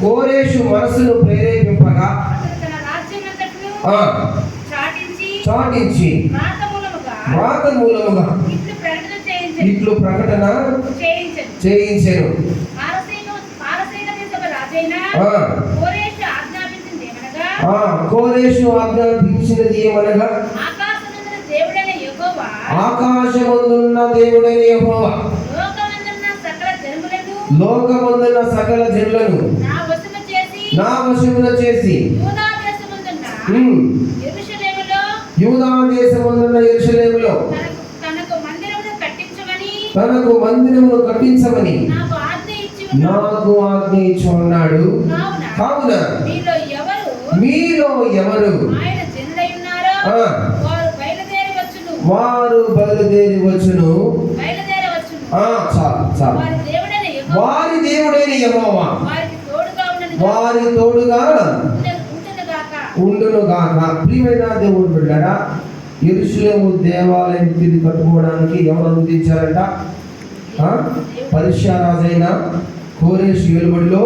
కోరేషు మనసును ప్రేరేపింపగా తన రాజ్యమంతటిను చాటించి వ్రాత మూలముగా ఇట్లు ప్రకటన చేయించెను. కోరేషు ఆజ్ఞాపించినది ఏమనగా ఆకాశమందున్న దేవుడైన యెహోవా లోకమందున్న సకల జనులను నా వశమున చేసి యూదా దేశమందున్న యెరూషలేములో తనకు మందిరమును కట్టించమని నాకు ఆజ్ఞ ఇచ్చి ఉన్నాడు. కావున మీలో ఎవరు వారు బయలుదేరి వచ్చును. వారి దేవుడైన యెహోవా వారి తోడుగా ఉండును గాక. ప్రియమైన దేవుడు బిడ్డలారా, యెరూషలేము దేవాలయం తిరిగి కట్టుకోవడానికి ఎవరు అనుమతించారంట? పర్షియా రాజైన కోరేషు ఏలుబడిలో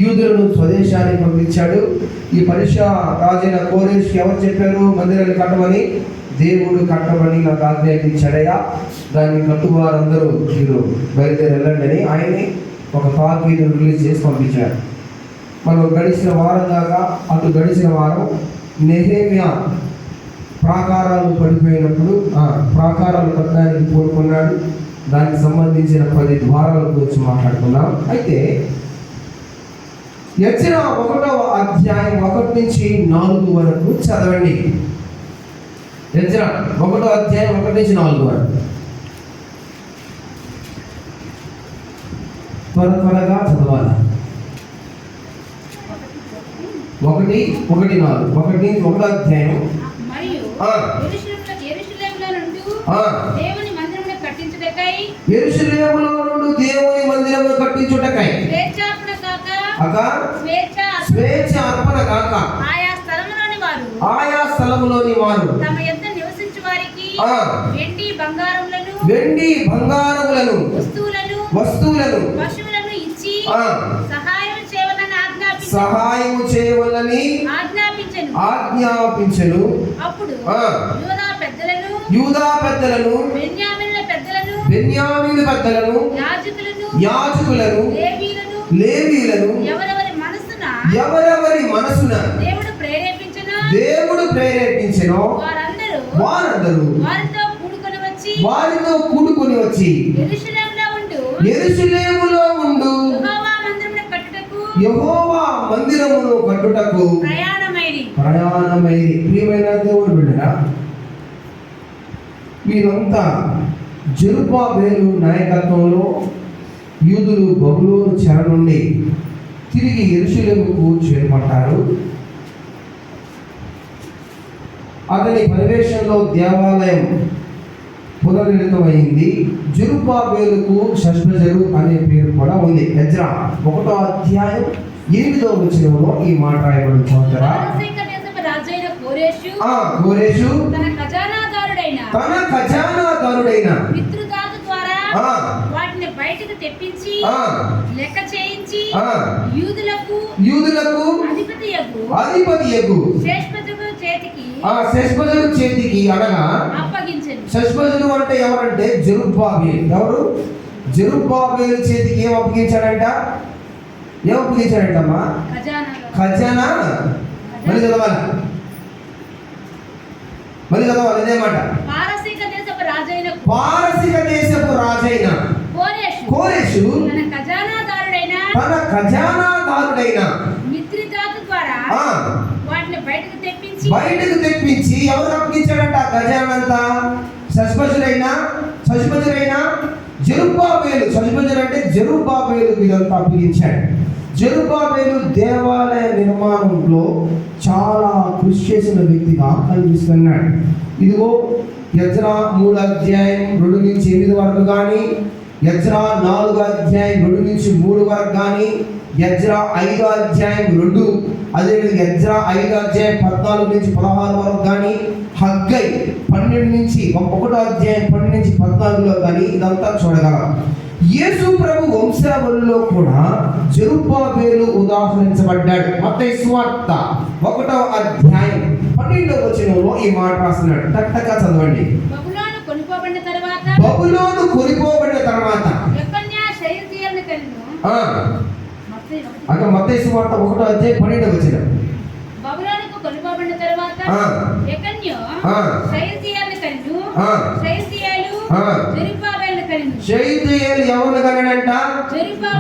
యూదులను స్వదేశానికి పంపించాడు. ఈ పర్షియా రాజైన కోరేషు ఎవరు చెప్పారు మందిరాన్ని కట్టమని? దేవుడు కట్టమని నాకు ఆజ్ఞాపించాడయ్యా, దాన్ని కట్టువారందరూ మీరు బయలుదేరి వెళ్ళండి అని ఆయన్ని ఒక తాకీదు రిలీజ్ చేసి పంపించాడు. మనం గడిచిన వారం దాకా గడిచిన వారం నెహెమ్యా ప్రాకారాలు పడిపోయినప్పుడు ప్రాకారాలు కట్టడానికి కోరుకున్నాడు. దానికి సంబంధించిన 10 ద్వారాల గురించి మాట్లాడుకున్నాం. అయితే యెజ్రా 1వ అధ్యాయం 1 నుంచి 4 వరకు చదవండి. యెజ్రా 1వ అధ్యాయం 1 నుంచి 4 వరకు త్వరగా చదవాలి. 1:4 అధ్యాయం. యెరూషలేములో నుండి దేవుని మందిరమును కట్టించుటకై స్వేచ్ఛ అర్పణ కాక ఆయా స్థలములోని వారు వెండి బంగారములను వస్తువులను సహాయము చేయవలని ఆజ్ఞాపించెను. అప్పుడు యూదా పెద్దలను బెన్యామీను పెద్దలను యాజకులను లేవీయులను ఎవరెవరి మనసున దేవుడు ప్రేరేపించెనో వారందరూ వారితో కూడుకొని వచ్చి యెరూషలేములో ఉండు యెహోవా మందిరమును కట్టుటకు ప్రయాణమైరి. ప్రియమైన దేవుడు బిడ్డలారా, వీరంతా జెరుబ్బాబెలు నాయకత్వంలో యూదులు బబులోను చెర నుండి తిరిగి యెరూషలేముకు చేరుకుంటారు. అతని పర్యవేక్షణలో దేవాలయం పునర్నిర్మితమైంది. జెరుబ్బాబెలుకు షష్బజరు అనే పేరు కూడా ఉంది. యెజ్రా 1వ అధ్యాయం 8వ వచనంలో ఈ మాట రాయబడి చూస్తారా? కోరేషు తన ఖజానాదారుడైన మిత్రుదాతు ద్వారా వాటిని బయటకు తెప్పించి లెక్క చేయించి యూదులకు అధిపతియగు షష్బజరు చేతికి అనగా అప్పగించెను. షష్బజరు అంటే ఎవరంటే జెరుబ్బాబెలు. ఎవరు? జెరుబ్బాబెలు చేతికి ఏం అప్పగించాడంట? అమ్మా ఖజానా. మళ్ళీ చదవాలి ఇదే మాట. పారసీక దేశపు రాజైన కోరేషు తన ఖజానాదారుడైన మిత్రుదాతు ద్వారా వాటిని బయటకు తెప్పించి ఎవరు అప్పగించాడంట? ఖజానంతా షష్బజరైన జెరుబ్బాబెలు. షష్బజరు అంటే జెరుబ్బాబెలు ఇదంతా అప్పగించాడు. జెరుబ్బాబెలు దేవాలయ నిర్మాణంలో చాలా కృషి చేసిన వ్యక్తిగా కనిపిస్తున్నాడు. ఇదిగో యెజ్రా 3వ అధ్యాయం 2 నుంచి 8 వరకు కానీ, యెజ్రా 4వ అధ్యాయం 2 నుంచి 3 వరకు కానీ, యెజ్రా 5వ అధ్యాయం 2, అదేవిధంగా యెజ్రా 5వ అధ్యాయం 14 నుంచి 16 వరకు కానీ, హగ్గై 12 నుంచి 1వ అధ్యాయం 12 నుంచి 14లో కానీ ఇదంతా చూడగలం. యేసు ప్రభు వంశావళిలో కూడా జెరుబ్బాబెలు ఉదాహరించబడ్డాడు. మత్తయి సువార్త 1వ అధ్యాయం 12వ వచనంలో ఈ మాట రాస్తున్నాడు. టక్కగా చదవండి. బబులోను కొనుక్కోబడిన తర్వాత బబులోను కొనిపోబడిన తర్వాత యెకొన్యా షయల్తీయేలును కనెను. మత్తయి సువార్త 1వ అధ్యాయం 12వ వచనం. బబులోనుకు కొనుక్కోబడిన తర్వాత యెకొన్యా షయల్తీయేలును కనెను. షయల్తీయేలు జెరుబ్బాబెలును కనెను. షయల్తీయేలు ఎవరిని కన్నాడంట?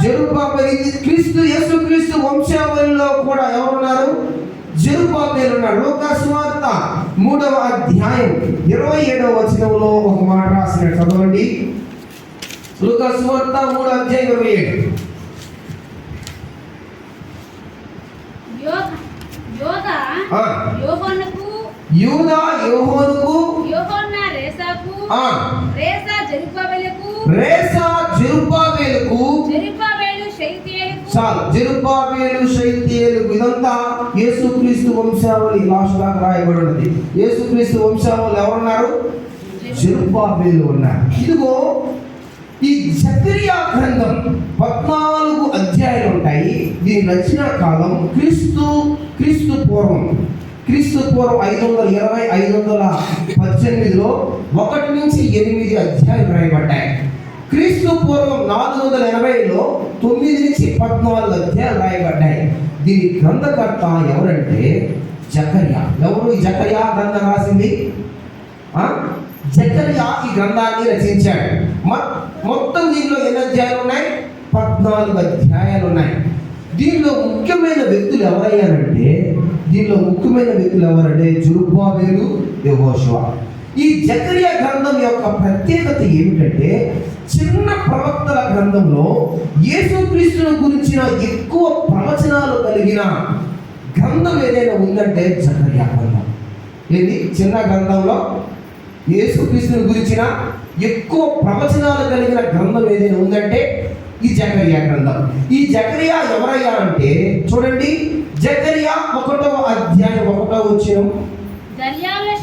జెరుబ్బాబెలు. క్రీస్తు యేసుక్రీస్తు వంశావళిలో కూడా ఎవరున్నారు? జెరుబ్బాబెలు ఉన్నాడు. లూకా సువార్త 3వ అధ్యాయం 27వ వచనంలో ఒక మాట రాసినాడు. చదవండి. లూకా సువార్త 3వ అధ్యాయం 27. యూదా యోహోనుకు, యోహన్నా రేసాకు, రేసా జెరుబ్బాబెలుకు, రేసా జెరుబ్బాబెలుకు, జెరుబ్బాబెలు షయల్తీయేలుకు. చాలు. జెరుబ్బాబెలు షయల్తీయేలుకు. ఇదంతా యేసుక్రీస్తు వంశావళి లాస్ట్ దాకా రాయబడి ఉన్నది. యేసుక్రీస్తు వంశావళి ఎవరున్నారు? జెరుబ్బాబెలు ఉన్నారు. ఇదిగో ఈ జకరియా గ్రంథం 14 అధ్యాయాలు ఉంటాయి. దీని రచనా కాలం క్రీస్తు పూర్వం 520 518లో 1 నుంచి 8 అధ్యాయాలు రాయబడ్డాయి. క్రీస్తు పూర్వం 480లో 9 నుంచి 14 అధ్యాయాలు రాయబడ్డాయి. దీని గ్రంథకర్త ఎవరంటే జకరియా. ఎవరు ఈ జకరియా గ్రంథం రాసింది? జకరియా ఈ గ్రంథాన్ని రచించాడు. మొత్తం దీనిలో ఎన్ని అధ్యాయాలు ఉన్నాయి? 14 అధ్యాయాలు ఉన్నాయి. దీనిలో ముఖ్యమైన వ్యక్తులు ఎవరంటే జెరుబ్బాబెలు, యెహోషువ. ఈ జకరియా గ్రంథం యొక్క ప్రత్యేకత ఏమిటంటే చిన్న ప్రవక్తల గ్రంథంలో యేసుక్రీస్తును గురించిన ఎక్కువ ప్రవచనాలు కలిగిన గ్రంథం ఏదైనా ఉందంటే జకరియా గ్రంథం. ఏంటి? చిన్న గ్రంథంలో యేసుక్రీస్తుని గురించిన ఎక్కువ ప్రవచనాలు కలిగిన గ్రంథం ఏదైనా ఉందంటే ఈ జకరియా గ్రంథం. ఈ జకరియా ఎవరయ్యా అంటే చూడండి. జకరియా 1వ అధ్యాయం 1వ వచనం.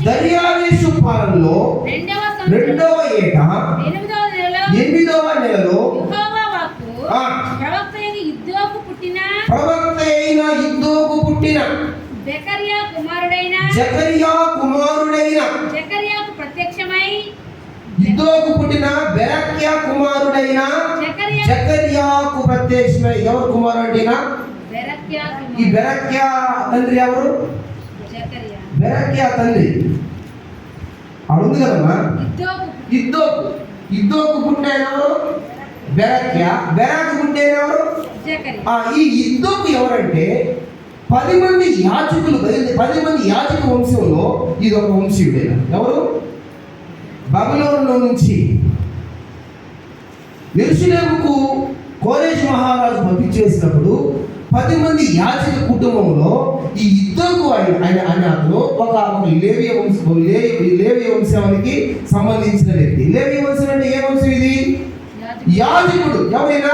దర్యావేషు పాలనలో 2వ ఏట 8వ నెలలో ప్రవక్త అయిన ఇద్దోకు పుట్టిన జకరియా కుమారుడైన జకరియాకు ప్రత్యక్షమై ఇద్దోకు పుట్టిన బెరక్యా కుమారుడైన జకరియాకు ప్రత్యక్షమై. ఎవరు కుమారుడైనా? ఈ బెరక్యా తండ్రి ఎవరు? బెరక్యా తండ్రి అవును కదమ్మా. ఇద్దోకు పుట్టిన ఎవరు? బెరక్యా. బెరాకు పుట్టిన ఎవరు? ఈ ఇద్దోకు ఎవరంటే 10 మంది యాజకులు 10 మంది యాజక వంశంలో ఇది ఒక వంశీయుడైన. ఎవరు? బబులోనులో నుంచి యెరూషలేముకు కోరేషు మహారాజు పంపించేసినప్పుడు 10 మంది యాజక కుటుంబంలో ఈ ఇద్దోకు అతను ఒక లేవి వంశానికి సంబంధించిన వ్యక్తి. లేవి వంశం అంటే ఏ వంశం ఇది? యాజకుడు. ఎవరైనా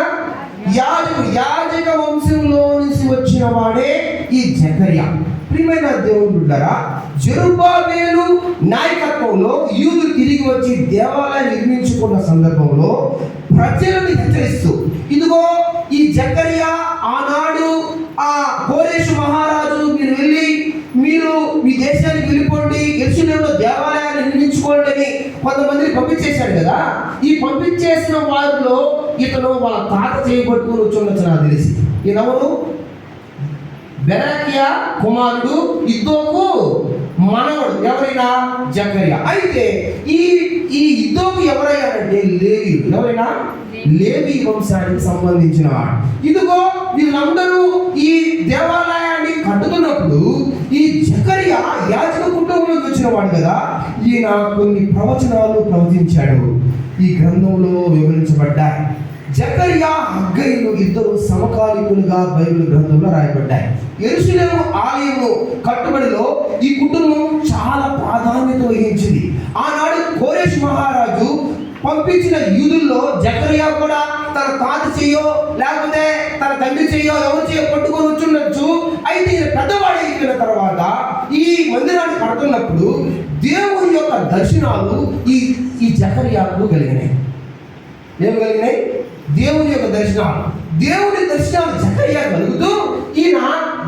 యాజక వంశంలో నుంచి వచ్చిన వాడే ఈ జకరియా. ప్రియమైన దేవుని బిడ్డలారా, జెరుబ్బాబెలు నాయకత్వంలో యూదులు తిరిగి వచ్చి దేవాలయం నిర్మించుకున్న సందర్భంలో ప్రజలను హెచ్చరిస్తూ ఇదిగో ఈ జకరియా ఆనాడు ఆ కోరేషు మహారాజు మీరు మీ దేశానికి వెళ్ళిపోండి, యెరూషలేములో దేవాలయాన్ని నిర్మించుకోండి అని కొంతమందిని పంపించేశాడు కదా. ఈ పంపించేసిన వారిలో ఇతను వాళ్ళ తాత చేయబట్టుకుని వచ్చి నాకు తెలిసి ఈయనెవరు? బెరక్యా కుమారుడు, ఇద్దోకు మనవడు. ఎవరైనా? జకరియా. అయితే ఈ ఇద్దోకు ఎవరయ్యారంటే లేవీయుడు. ఎవరైనా? లేవీ వంశానికి సంబంధించిన వాడు. ఇదిగో వీళ్ళందరూ ఈ దేవాలయాన్ని కట్టుతున్నప్పుడు ఈ జకరియా యాజక కుటుంబంలోకి వచ్చిన వాడు కదా. ఈయన కొన్ని ప్రవచనాలు ప్రవచించాడు. ఈ గ్రంథంలో వివరించబడ్డాయి. జకరియా హగ్గయిలు ఇద్దరు సమకాలికులుగా బైబిల్ గ్రంథంలో రాయబడ్డాయి. యెరూషలేము ఆలయము కట్టుబడిలో ఈ కుటుంబం చాలా ప్రాధాన్యత వహించింది. ఆనాడు కోరేషు మహారాజు పంపించిన యూదుల్లో జకరియా కూడా తన తాత చెయ్యో లేకపోతే తన తండ్రి చెయ్యో ఎవరు చెయ్యో పట్టుకొని వచ్చుండొచ్చు. అయితే ఈయన పెద్దవాడు అయిపోయిన తర్వాత ఈ మందిరాన్ని కడుతున్నప్పుడు దేవుని యొక్క దర్శనాలు ఈ జకరియాకు కలిగినాయి. ఏం కలిగినాయి? దేవుని యొక్క దర్శనాలు. దేవుని దర్శనాలు జకర్యా కలుగుతూ ఈయన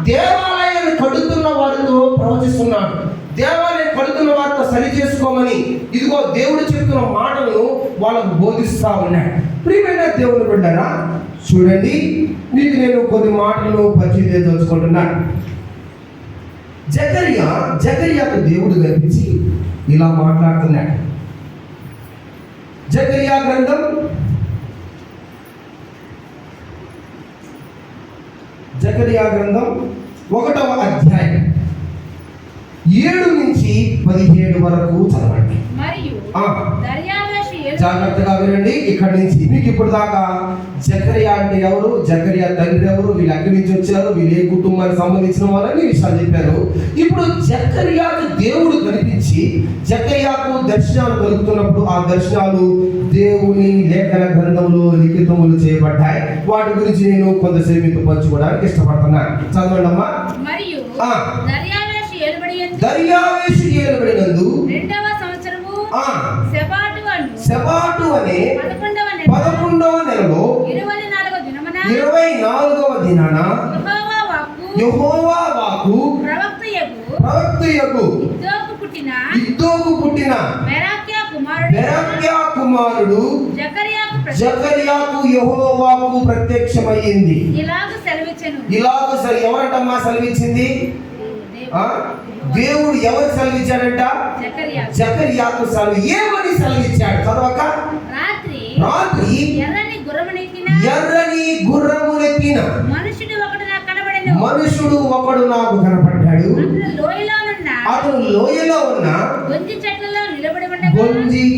దేవాలయాన్ని కడుతున్న వారితో ప్రవచిస్తున్నాడు. దేవాలయం కడుతున్న వారితో సరి చేసుకోమని ఇదిగో దేవుడు చెప్తున్న మాటలను వాళ్ళకు బోధిస్తా ఉన్నాడు. ప్రియమైన దేవుని బిడ్డలారా, చూడండి, మీకు నేను కొన్ని మాటలను పరిచయం చేయదలుచుకుంటున్నాను. జకర్యాకు దేవుడు కనిపించి ఇలా మాట్లాడుతున్నాడు. జకర్యా గ్రంథం 1వ అధ్యాయం 7 నుంచి 17 వరకు చదవండి. మరియు దర్యావేషు జాగ్రత్తగా వినండి. ఇక్కడి నుంచి మీకు ఇప్పుడు దాకా జకర్యా అంటే ఎవరు, జకర్యా తండ్రి ఎవరు, వీళ్ళు ఎక్కడి నుంచి వచ్చారు, వీళ్ళు ఏ కుటుంబానికి సంబంధించిన వాళ్ళని విషయాలు చెప్పారు. ఇప్పుడు జకర్యాకు దేవుడు కనిపించి జకర్యాకు దర్శనాలు కలుగుతున్నప్పుడు ఆ దర్శనాలు దేవుని లేఖన గ్రంథంలో లిఖితములు చేయబడ్డాయి. వాటి గురించి నేను కొంతసేపు మీతో పంచుకోవడానికి ఇష్టపడుతున్నాను. చదవండి అమ్మా. మరియు దర్యావేషు ఏలుబడినందు 2వ సంవత్సరము సెబాటు అనే 11వ నెలలో 24వ దినాన యెహోవా వాక్కు ప్రవక్తయగు ఇద్దోకు పుట్టిన బెరక్యా కుమారుడు జకర్యాకు యెహోవాకు ప్రత్యక్షమయ్యింది. ఎవరంటమ్మా సెలవిచ్చింది? దేవుడు ఎవరు సెలవిచ్చాడంట? జకర్యాకు ఏమని సెలవిచ్చాడు? చదవక. రాత్రి ఎర్రని గుర్రమునెక్కిన మనుషుడు ఒకడు నాకు కనపడ్డాడు. అతను లోయలో ఉన్న గొంజి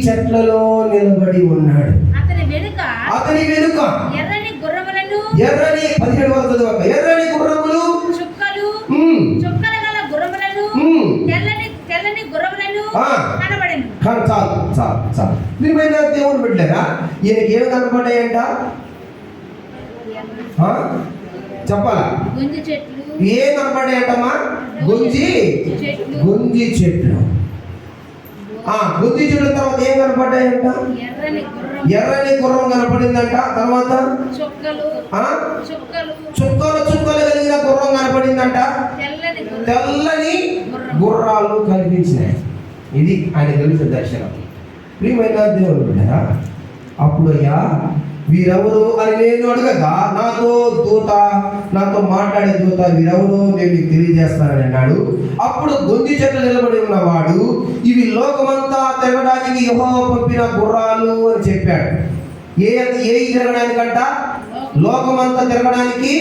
చెట్లలో నిలబడి ఉన్నాడు. అతని వెనుక ఎర్రని 17 వరకు చదవక. ఎర్రని గుర్రములు తెల్లని గుర్రములను కనబడెను. చాలు. ప్రియమైన దేవుని బిడ్డలారా, ఈయనకి ఏమి కనపడ్డాయంట చెప్పాలా? ఏం కనపడ్డాయంటమ్మా? గొంజి చెట్లు. గొంజి చెట్ల తర్వాత ఏం కనపడ్డాయంట? ఎర్రని గుర్రం కనపడిందంట. తర్వాత చుక్కలు కలిగిన గుర్రం కనపడిందంట. తెల్లని గుర్రాలు కనిపించినాయి. ఇది ఆయన తెలిసిన దర్శనం. ప్రియమైన దేవుని బిడ్డలారా, అప్పుడు అయ్యా వీరెవరు అని నేను అడగగా నాతో మాట్లాడే దూత వీరెవరు నేను నీకు తెలియజేస్తానని అన్నాడు. అప్పుడు గొంజి చెట్లు నిలబడి ఉన్నవాడు ఇవి లోకమంతా తిరగడానికి యెహోవా పంపిన గుర్రాలు అని చెప్పాడు. ఏ తిరగడానికంట? లోకమంతా తిరగడానికి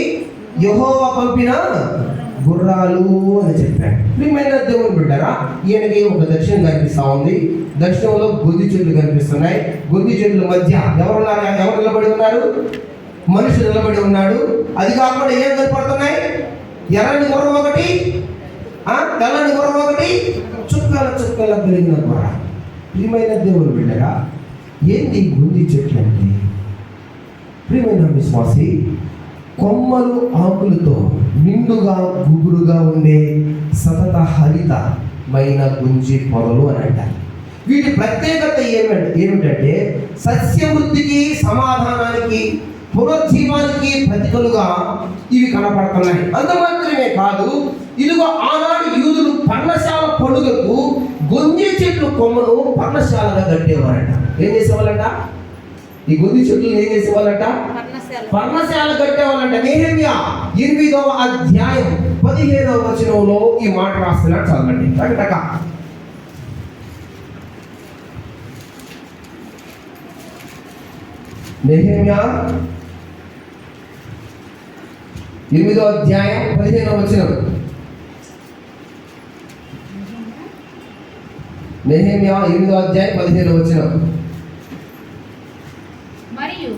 యెహోవా పంపిన గుర్రాలు అని చెప్పాడు. ప్రియమైన దేవుని బిడ్డలారా, ఈయనకి ఒక దర్శనం కనిపిస్తా ఉంది. దర్శనంలో గొంజి చెట్లు కనిపిస్తున్నాయి. గొంజి చెట్ల మధ్య ఎవరు నిలబడి ఉన్నారు? మనుషులు నిలబడి ఉన్నాడు. అది కాకుండా ఏం కనపడుతున్నాయి? ఎర్రని గుర్రం ఒకటి, తెల్లని గుర్రం ఒకటి, చుక్కల కలిగిన గుర్ర. ప్రియమైన దేవుని బిడ్డలారా, ఏంటి గొంజి చెట్లు అంటే? ప్రియమైన విశ్వాసి, కొమ్మలు ఆకులతో నిండుగా గుబురుగా ఉండే సతత హరితమైన గుంజి పొదలు అని అంటారు. వీటి ప్రత్యేకత ఏమిటంటే సస్యవృద్ధికి, సమాధానానికి, పునరుజ్జీవానికి ప్రతికలుగా ఇవి కనపడుతున్నాయి. అంత మాత్రమే కాదు, ఇదిగో ఆనాడు యూదులు పర్ణశాల పండుగకు గొంజి చెట్లు కొమ్మను పర్ణశాలగా కట్టేవారట. ఏం చేసేవాళ్ళంట? ఈ గొంజి చెట్లు ఏం చేసేవాళ్ళంట? పర్ణశాల కట్టేవాళ్ళంట. నెహెమ్యా 8వ అధ్యాయం 15వ వచనంలో ఈ మాట రాస్తున్నాడు. చదవండి టక. నెహెమ్యా 8వ అధ్యాయం 15వ వచనం. నెహెమ్యా 8వ అధ్యాయం 15వ వచనం. మరియు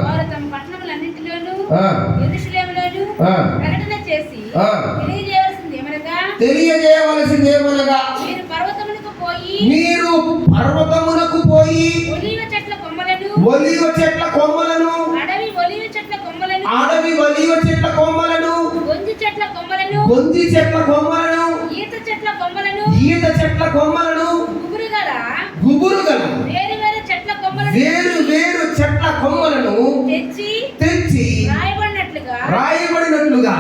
వారు తమ పట్టణములన్నిటిలోనూ యెరూషలేములోనూ ప్రకటన చేసి తెలియజేయవలసింది ఏమనగా మీరు పర్వతమునకు పోయి ఒలీవ చెట్ల కొమ్మలను అడవి ఒలీవ చెట్ల కొమ్మలను గొంజి చెట్ల కొమ్మలను ఈత చెట్ల కొమ్మలను గుబురుగల వేరు చెట్ల కొమ్మలను తెచ్చి తెచ్చి రాయబడినట్లుగా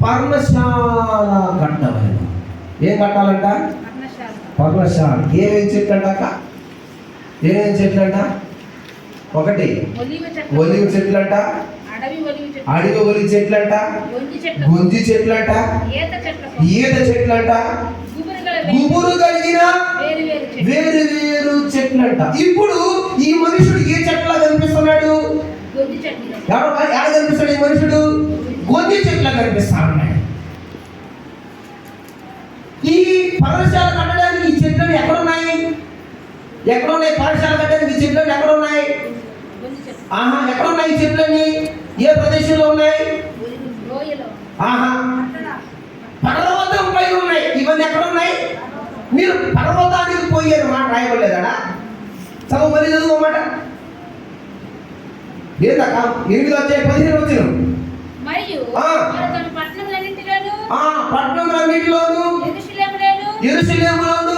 పర్ణశాల కట్టవలెను. ఏం కట్టాలంట? పర్ణశాల. ఏమేం చెట్లు అంటాక? ఏమేం చెట్లు అంట? ఒకటి ఒలివ చెట్లంట, అడవి ఒలివ చెట్లంట, గొంజి చెట్లంట, ఈత చెట్లంట, గుబురు కలిగిన వేరు వేరు చెట్లంట. ఇప్పుడు ఈ మనుషుడు ఏ చెట్లా కనిపిస్తున్నాడు? ఎలా కనిపిస్తాడు ఈ మనుషుడు? గొంజి చెట్లా కనిపిస్తా ఉన్నాడు. ఈ పర్ణశాల కట్టడానికి ఈ చెట్లు ఎక్కడున్నాయి? ఎక్కడున్నాయి? పర్ణశాల కట్టడానికి ఈ చెట్లు ఎక్కడున్నాయి? ఎక్కడున్నాయి ఈ చెట్లన్నీ? ఏ ప్రదేశంలో ఉన్నాయి? పర్వతం పైన ఉన్నాయి. ఇవన్నీ ఎక్కడున్నాయి? మీరు పర్వతానికి పోయారు మాట రాయబడలేదా? చదువు మరి చదువుమాట ఏందక్క? 8 వచ్చాయి, 15 వచ్చిన పట్టణములన్నిటిలోను యెరూషలేములోను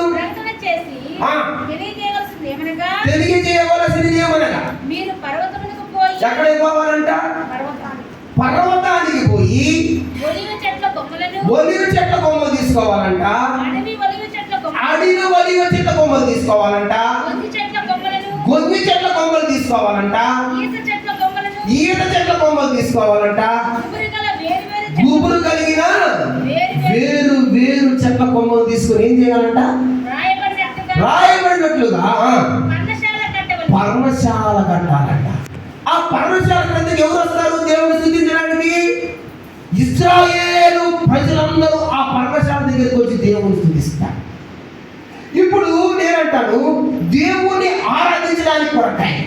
తెలియజేయవలసింది ఏమనగా మీరు పర్వతమునకు పోయి ఎక్కడికి పోవాలంట? పర్వతానికి పోయి ఒలివ చెట్ల కొమ్మలను తీసుకోవాలంట. అడవి ఒలివ చెట్ల కొమ్మలు తీసుకోవాలంట. గొంజి చెట్ల కొమ్మలు తీసుకోవాలంట. ఈత చెట్ల కొమ్మలు తీసుకోవాలంట. గుబురు కలిగిన వేరు వేరు చెట్ల కొమ్మలు తీసుకొని ఏం చేయాలంట? రాయబడినట్లుగా పర్ణశాల కట్టాలంట. ఆ పర్ణశాల క్రిందకి ఎవరు వస్తారు దేవుని స్తుతించడానికి? ఇశ్రాయేలు ప్రజలందరూ ఆ పర్ణశాల దగ్గరికి వచ్చి దేవుని స్తుతిస్తారు. ఇప్పుడు నేనంటాను, దేవుణ్ణి ఆరాధించడానికి కొరకాయి,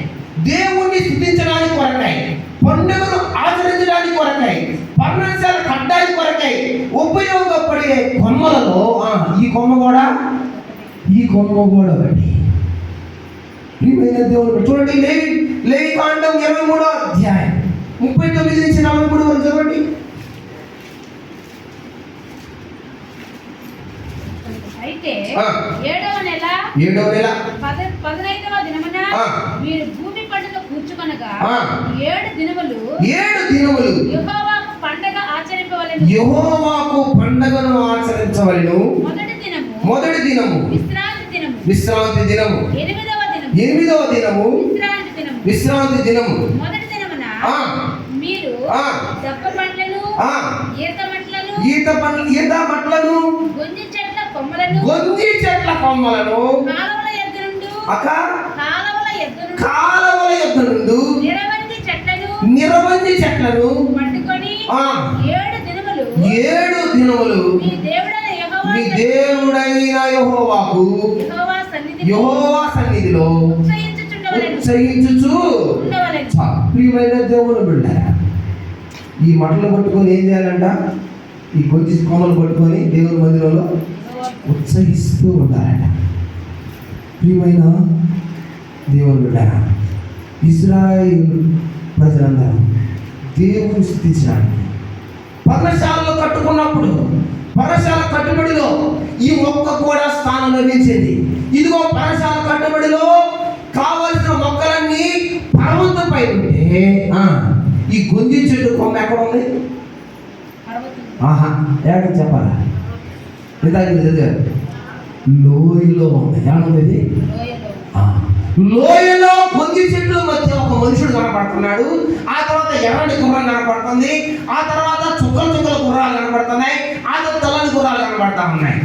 దేవుణ్ణి స్తుతించడానికి కొరకాయి, పండుగను ఆచరించడానికి కొరకాయి, పర్ణశాల కట్టడానికి కొరకాయి ఉపయోగపడే కొమ్మలలో ఈ కొమ్మ కూడా ఒకటి. దేవుడు చూడండి, లేవికాండం 23వ అధ్యాయం 39 నుంచి 43 వరకు చదవండి. అయితే 7వ నెల 15వ దినమున మీరు భూమి పండుగ కూర్చుకొనగా 7 దినములు యెహోవాకు పండగ ఆచరింపవలెను. యెహోవాకు పండగను ఆచరించవలెను. మొదటి దినము విశ్రాంతి దినము. 8వ దినము విశ్రాంతి దినము. మొదటి దినమున మీరు దప్ప పండ్లను, ఈత మట్లను, గొంజి చెట్ల కొమ్మలను కాలవల యొద్ద నుండి నిరవంజి చెట్లను పట్టుకొని 7 దినములు మీ దేవుడైన యెహోవాకు యెహోవా సన్నిధిలో ఉత్సహించుచు. ప్రియమైన దేవుని బిడ్డలారా, ఈ మట్టలు పట్టుకొని ఏం చేయాలంట? ఈ గొంజి కొమ్మలు పట్టుకొని దేవుని మందిరంలో ఉత్సహిస్తూ ఉండాలంట. ప్రియమైన దేవుని బిడ్డలారా, ఇశ్రాయేలు ప్రజలందరూ దేవుని స్తుతించడానికి పర్ణశాలలో కట్టుకున్నప్పుడు పర్ణశాల కట్టుబడిలో ఈ మొక్క కూడా స్థానం లభించింది. ఇదిగో పర్ణశాల కట్టుబడిలో కావలసిన మొక్కలన్నీ పర్వతంపై ఉంటే ఈ గొంజి చెట్టు కొమ్మ ఎక్కడ ఉంది? ఏడు చెప్పాలా? లోయలో ఉంది. ఏమన్నది? లోయలో గొంజి చెట్లు మధ్య ఒక మనుషుడు కనపడుతున్నాడు. ఆ తర్వాత ఎర్రటి గుర్రం కనపడుతుంది. ఆ తర్వాత చుక్కల గుర్రాలు కనపడుతున్నాయి. ఆ తర్వాత తెల్లని గుర్రాలు కనపడతా ఉన్నాయి.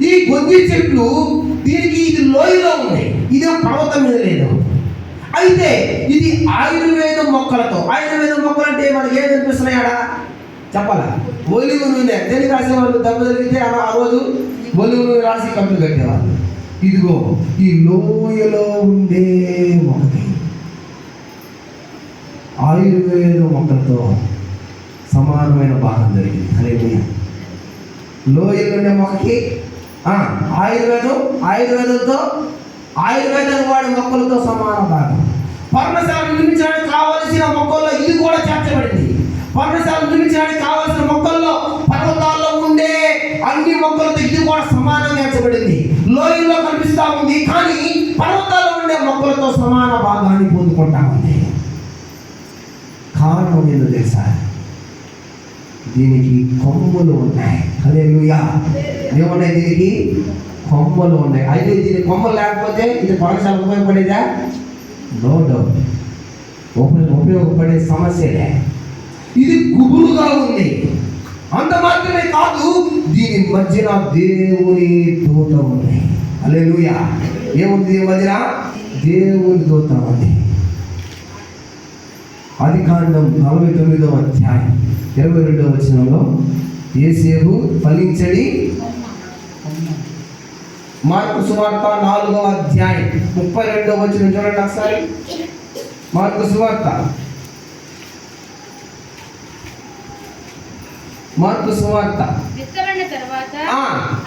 ఈ గొంజి చెట్లు దీనికి ఇది లోయలో ఉంది, ఇదే పర్వతం మీద లేదు. అయితే ఇది ఆయుర్వేద మొక్కలతో, ఆయుర్వేద మొక్కలు అంటే మనకి ఏం కనిపిస్తున్నాయాడా చెప్పాలా? ఒలివ నూనె. దేనికి రాసేవాళ్ళు? దెబ్బ జరిగితే ఆ రోజు ఒలివ నూనె రాసి కంపెనీ కట్టేవాళ్ళు. ఇదిగో ఈ లోయలో ఉండే మొక్కకి ఆయుర్వేద మొక్కలతో సమానమైన భాగం జరిగింది. హల్లెలూయా. లోయలో ఉండే మొక్కకి ఆయుర్వేదంతో ఆయుర్వేదానికి వాడే మొక్కలతో సమాన భాగం. పర్ణశాల నిర్మించడానికి కావలసిన మొక్కల్లో ఇది కూడా చేర్చబడింది. పర్ణశాల నిర్మించడానికి కావలసిన మొక్కల్లో పర్వతాల్లో ఉండే అన్ని మొక్కలతో ఇది కూడా సమానంగా చేర్చబడింది. లోయల్లో కనిపిస్తా ఉంది, కానీ పర్వతాల్లో ఉండే ఉండే మొక్కలతో సమాన భాగాన్ని పొందుకుంటా ఉంది. కారణం ఏందో తెలుసా? దీనికి కొమ్మలు ఉన్నాయి. హల్లెలూయా. ఏమున్నాయి? దీనికి కొమ్మలు ఉన్నాయి. అయితే దీనికి కొమ్మలు లేకపోతే ఇది పరచాల ఉపయోగపడేదా? నో డౌట్, ఉపయోగపడే సమస్యలే. ఇది గుబురుగా ఉంది. అంత మాత్రమే కాదు, దీని మధ్యన దేవుని దూత ఉంది. హల్లెలూయా. ఏముంది దీని మధ్యన? దేవుని దూత ఉంది. ఆదికాండం 49వ అధ్యాయం 22వ వచనంలో యోసేపు ఫలించడి. మార్కు సువార్త 4వ అధ్యాయం 32వ వచనం చూడండి ఒకసారి. మార్కు సువార్త విత్తబడిన తర్వాత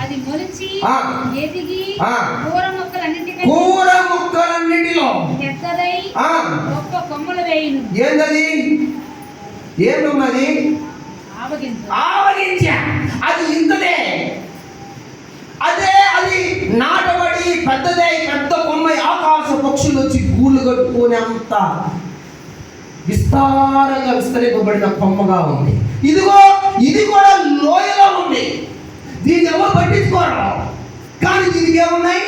అది మొలిచి ఎదిగి కూర మొక్కలన్నిటిలో పెద్దదై గొప్ప కొమ్మలు వేయును. ఏంటది? ఏమున్నది? ఆవగింజ. అది ఇంతదే. అదే అది నాటబడి పెద్దదై పెద్ద కొమ్మ ఆకాశ పక్షులు వచ్చి గూళ్ళు కట్టుకునే అంత విస్తారంగా విస్తరింపబడిన కొమ్మగా ఉంది. ఇదిగో ఇది కూడా లోయలో ఉంది. దీన్ని ఎవరు పట్టించుకోరు. కానీ దీనికి ఏమున్నాయి?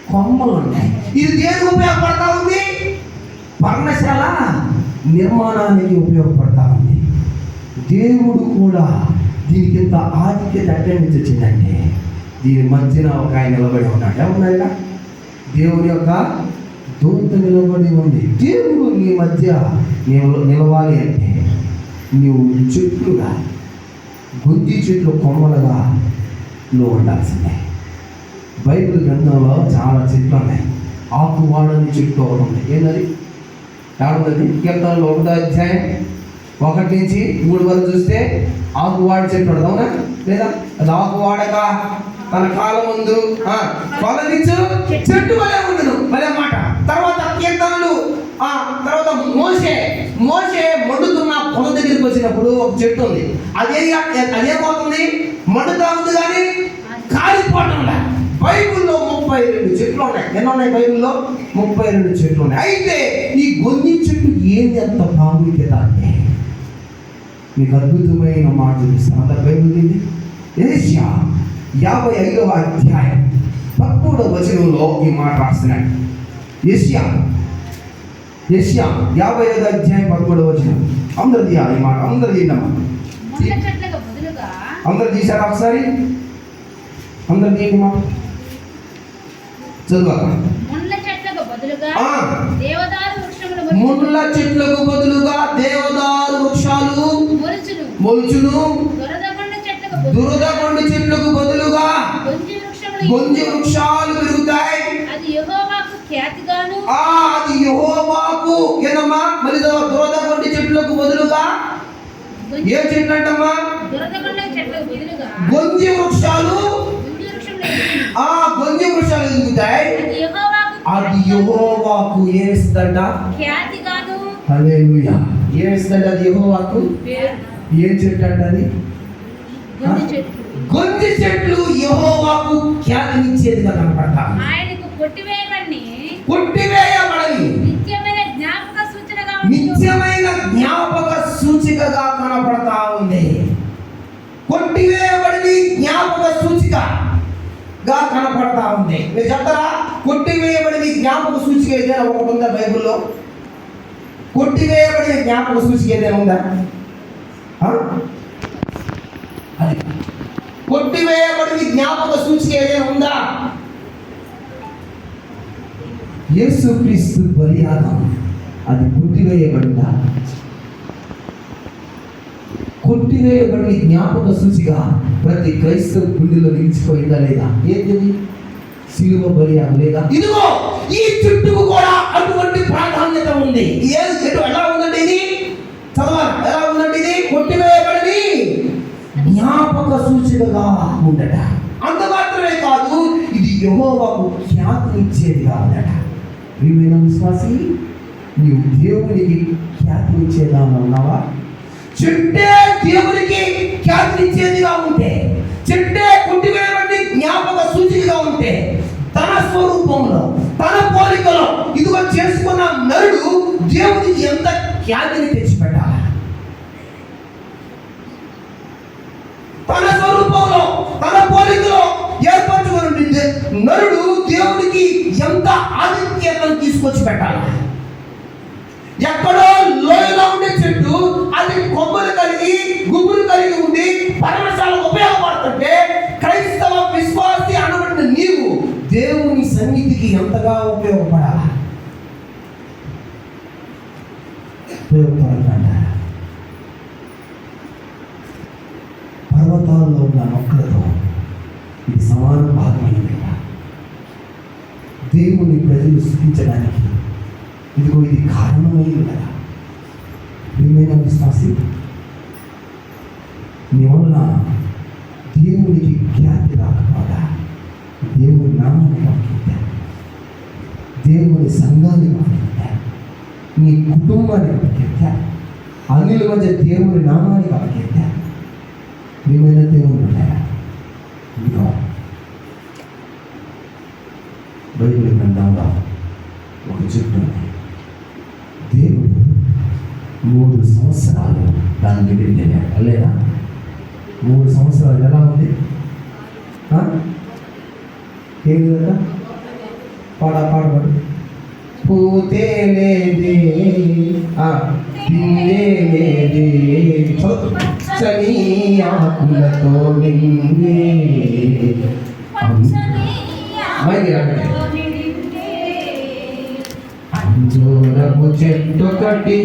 కొమ్మలు ఉన్నాయి. ఇది దేనికి ఉపయోగపడతా ఉంది? పర్ణశాల నిర్మాణానికి ఉపయోగపడతా ఉంది. దేవుడు కూడా దీనికి ఇంత ఆధిక్యత ఎక్కడి నుంచి వచ్చిందంటే, దీని మధ్యన ఒక ఆయన నిలబడి ఉన్నాడు. ఏమన్నాయినా? దేవుని యొక్క దూత నిలబడి ఉంది. దేవుడు నీ మధ్య నిలవాలి అంటే నీవు చెట్లుగా, గుంజి చెట్లు కొమ్మలుగా నువ్వు ఉండాల్సిందే. బైబిల్ గ్రంథంలో చాలా చెట్లు ఉన్నాయి. ఆకు వాడని చెట్టు ఒకటి ఉంది. ఏంటది? ఏడున్నది? కీర్తనలో 1వ అధ్యాయం 1 నుంచి 3 వరకు చూస్తే ఆకు వాడి చెట్టు ఉండదు. అవునా లేదా? అది ఆకు వాడక తన కాలం ముందు ఫలమిచ్చు చెట్టు వలె ఉండను. వలే మాట. తర్వాత కీర్తనలు, తర్వాత మోషే మండుతున్న పొలం దగ్గరికి వచ్చినప్పుడు ఒక చెట్టు ఉంది. అదేమవుతుంది? మండుతా ఉంది కానీ కాలిపోవటం లే. బైబిల్లో 32 చెట్లు ఉన్నాయి. ఎన్ని ఉన్నాయి బైబిల్లో? 32 చెట్లు ఉన్నాయి. అయితే ఈ గొంజి చెట్టు ఏంది అంత ప్రాముఖ్యత అంటే, మీకు అద్భుతమైన మాట చూపిస్తాను. అంత బైబిల్ ఏంది? యెషయా 55వ అధ్యాయం 13వ వచనంలో ఈ మాట రాస్తున్నాడు. యెషయా 55వ అధ్యాయం 13వ వచనం. అందరు తీయాలి ఈ మాట. అందరు తీయమ్మా. అందరు తీశారా ఒకసారి? అందరు తీయండి మాట. చదువు. ముళ్ళ చెట్లకు బదులుగా దేవదారు వృక్షాలు మొలుచును. దురదకొండ చెట్లకు బదులుగా గొంజి వృక్షాలు పెరుగుతాయి. అది యెహోవాకు ఏనమ్మా? మరి దురదకొండ చెట్లకు బదులుగా ఏ చెట్లు అంటమ్మా? గొంజి వృక్షాలు. గొంజి వృక్షాలు ఎదుగుతాయి. అది యెహోవాకు ఏమిస్తుందంట? హల్లెలూయా. ఏమిస్తుందంట అది యెహోవాకు? ఏం చెట్టు అంట అది? గొంజి చెట్లు యెహోవాకు ఖ్యాతినిచ్చేదిగా కనపడతాయి. కొట్టివేయబడని నిత్యమైన జ్ఞాపక సూచికగా కనపడతా ఉంది. కొట్టివేయబడి జ్ఞాపక సూచికగా కనపడతా ఉంది. మీరు చెప్తారా? కొట్టివేయబడి జ్ఞాపక సూచిక ఏదైనా ఒకటి ఉందా బైబిల్లో? కొట్టివేయబడిన జ్ఞాపక సూచిక ఏదైనా ఉందా? అది కొట్టివేయబడి జ్ఞాపక సూచిక ఏదైనా ఉందా? యేసుక్రీస్తు బలియాగం అది కొట్టివేయబడిందా? కొట్టివేయబడి జ్ఞాపక సూచిగా ప్రతి క్రైస్తవ గుండెలో నిలిచిపోయిందా లేదా? ఏంటి? శిలువ బలియాగం లేదా? ఇదిగో ఈ చుట్టుకు కూడా అటువంటి ప్రాధాన్యత ఉంది. ఏది చెట్టు ఎలా ఉందంటే ఇది చదవాలి. ఎలా ఉందంటే ఇది కొట్టివేయబడి జ్ఞాపక సూచికగా ఉండట. అంత మాత్రమే కాదు, ఇది యెహోవాకు ఖ్యాతినిచ్చేదిగా ఉండట. ప్రియమైన విశ్వాసి, నీవు దేవునికి ఖ్యాతినిచ్చేదా ఉన్నావా? చెట్టే దేవునికి ఖ్యాతినిచ్చేదిగా ఉంటే, చెట్టే కొట్టివేయబడి జ్ఞాపక సూచికగా ఉంటే, తన స్వరూపంలో తన పోలికలో ఇదిగో చేసుకున్న నరుడు దేవునికి ఎంత ఖ్యాతిని తెచ్చిపెట్టాలి. తన స్వరూపంలో తన పోలికలో ఏర్పరచుకుని నరుడు దేవునికి ఎంత ఆధిక్యతను తీసుకొచ్చి పెట్టాలి. ఎక్కడో లోయలో ఉండే చెట్టు అది కొమ్మలు కలిగి గుబులు కలిగి ఉండి పరమశాలకు ఉపయోగపడుతుంటే క్రైస్తవ విశ్వాసి అనబడిన నీవు దేవుని సన్నిధికి ఎంతగా ఉపయోగపడాలి. పర్వతాల్లో ఉన్న మొక్కలతో ఇది సమాన భాగమైనది. దేవుని ప్రజలు స్థుతించడానికి ఇదిగో ఇది కారణమైంది కదా. ప్రియమైన విశ్వాసి, నీ వల్ల దేవునికి ఖ్యాతి రాకపోగా దేవుని నామాన్ని వాక్యత, దేవుని సంఘాన్ని వాక్యత, నీ కుటుంబాన్ని వాక్యత, అన్యుల మధ్య దేవుని నామాన్ని వాక్యత. ప్రియమైన దేవుని ఉంటాయా? ఇదిగో బైబిల్ గ్రంథంలో ఒక చెట్టు ఉంది. దేవుడు 3 సంవత్సరాలు దాని దగ్గరికి వెళ్ళాడు. లేదా 3 సంవత్సరాలు ఎలా ఉంది? ఏం కదా పాడపాడు పూతే లేదే పిండే లేదే చని ఆకులతో నిండే అంజూరపు చెట్టు కట్టి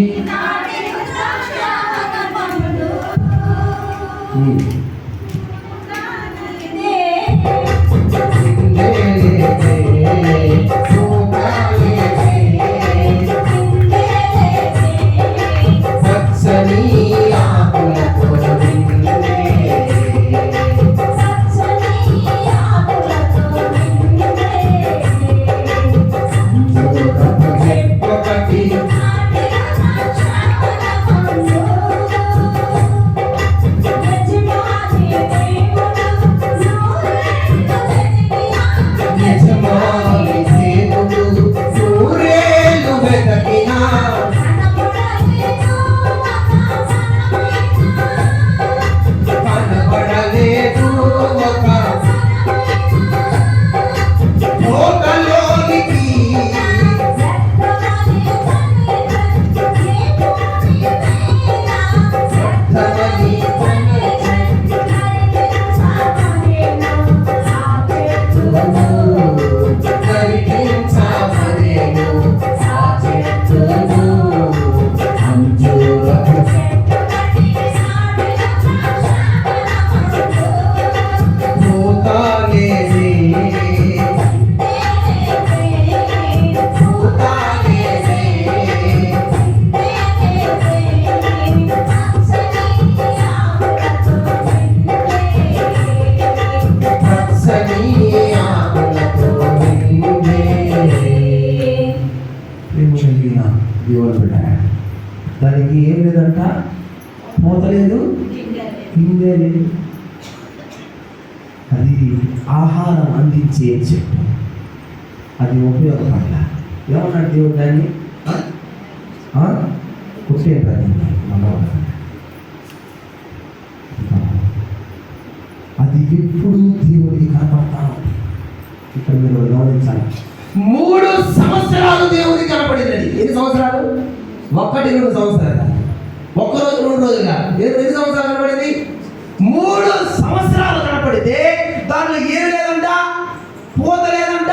దానికి ఏం లేదంట, మూత లేదు, కిందే లేదు. అది ఆహారం అందించే చెట్టు. అది ఉపయోగపడాల. ఏమన్నాడు దేవుడు దాన్ని? కుట్టేది అది ఎప్పుడు దేవుడికి కనపడతా. ఇక్కడ మీరు గమనించాలి, 3 సంవత్సరాలు దేవుడికి కనపడింది. ఎన్ని సంవత్సరాలు? 1-2 సంవత్సరాలు. 1 రోజు 2 రోజులుగా ఎన్ని సంవత్సరాలు కనపడింది? 3 సంవత్సరాలు కనపడితే దాంట్లో ఏం లేదంట, పూత లేదంట,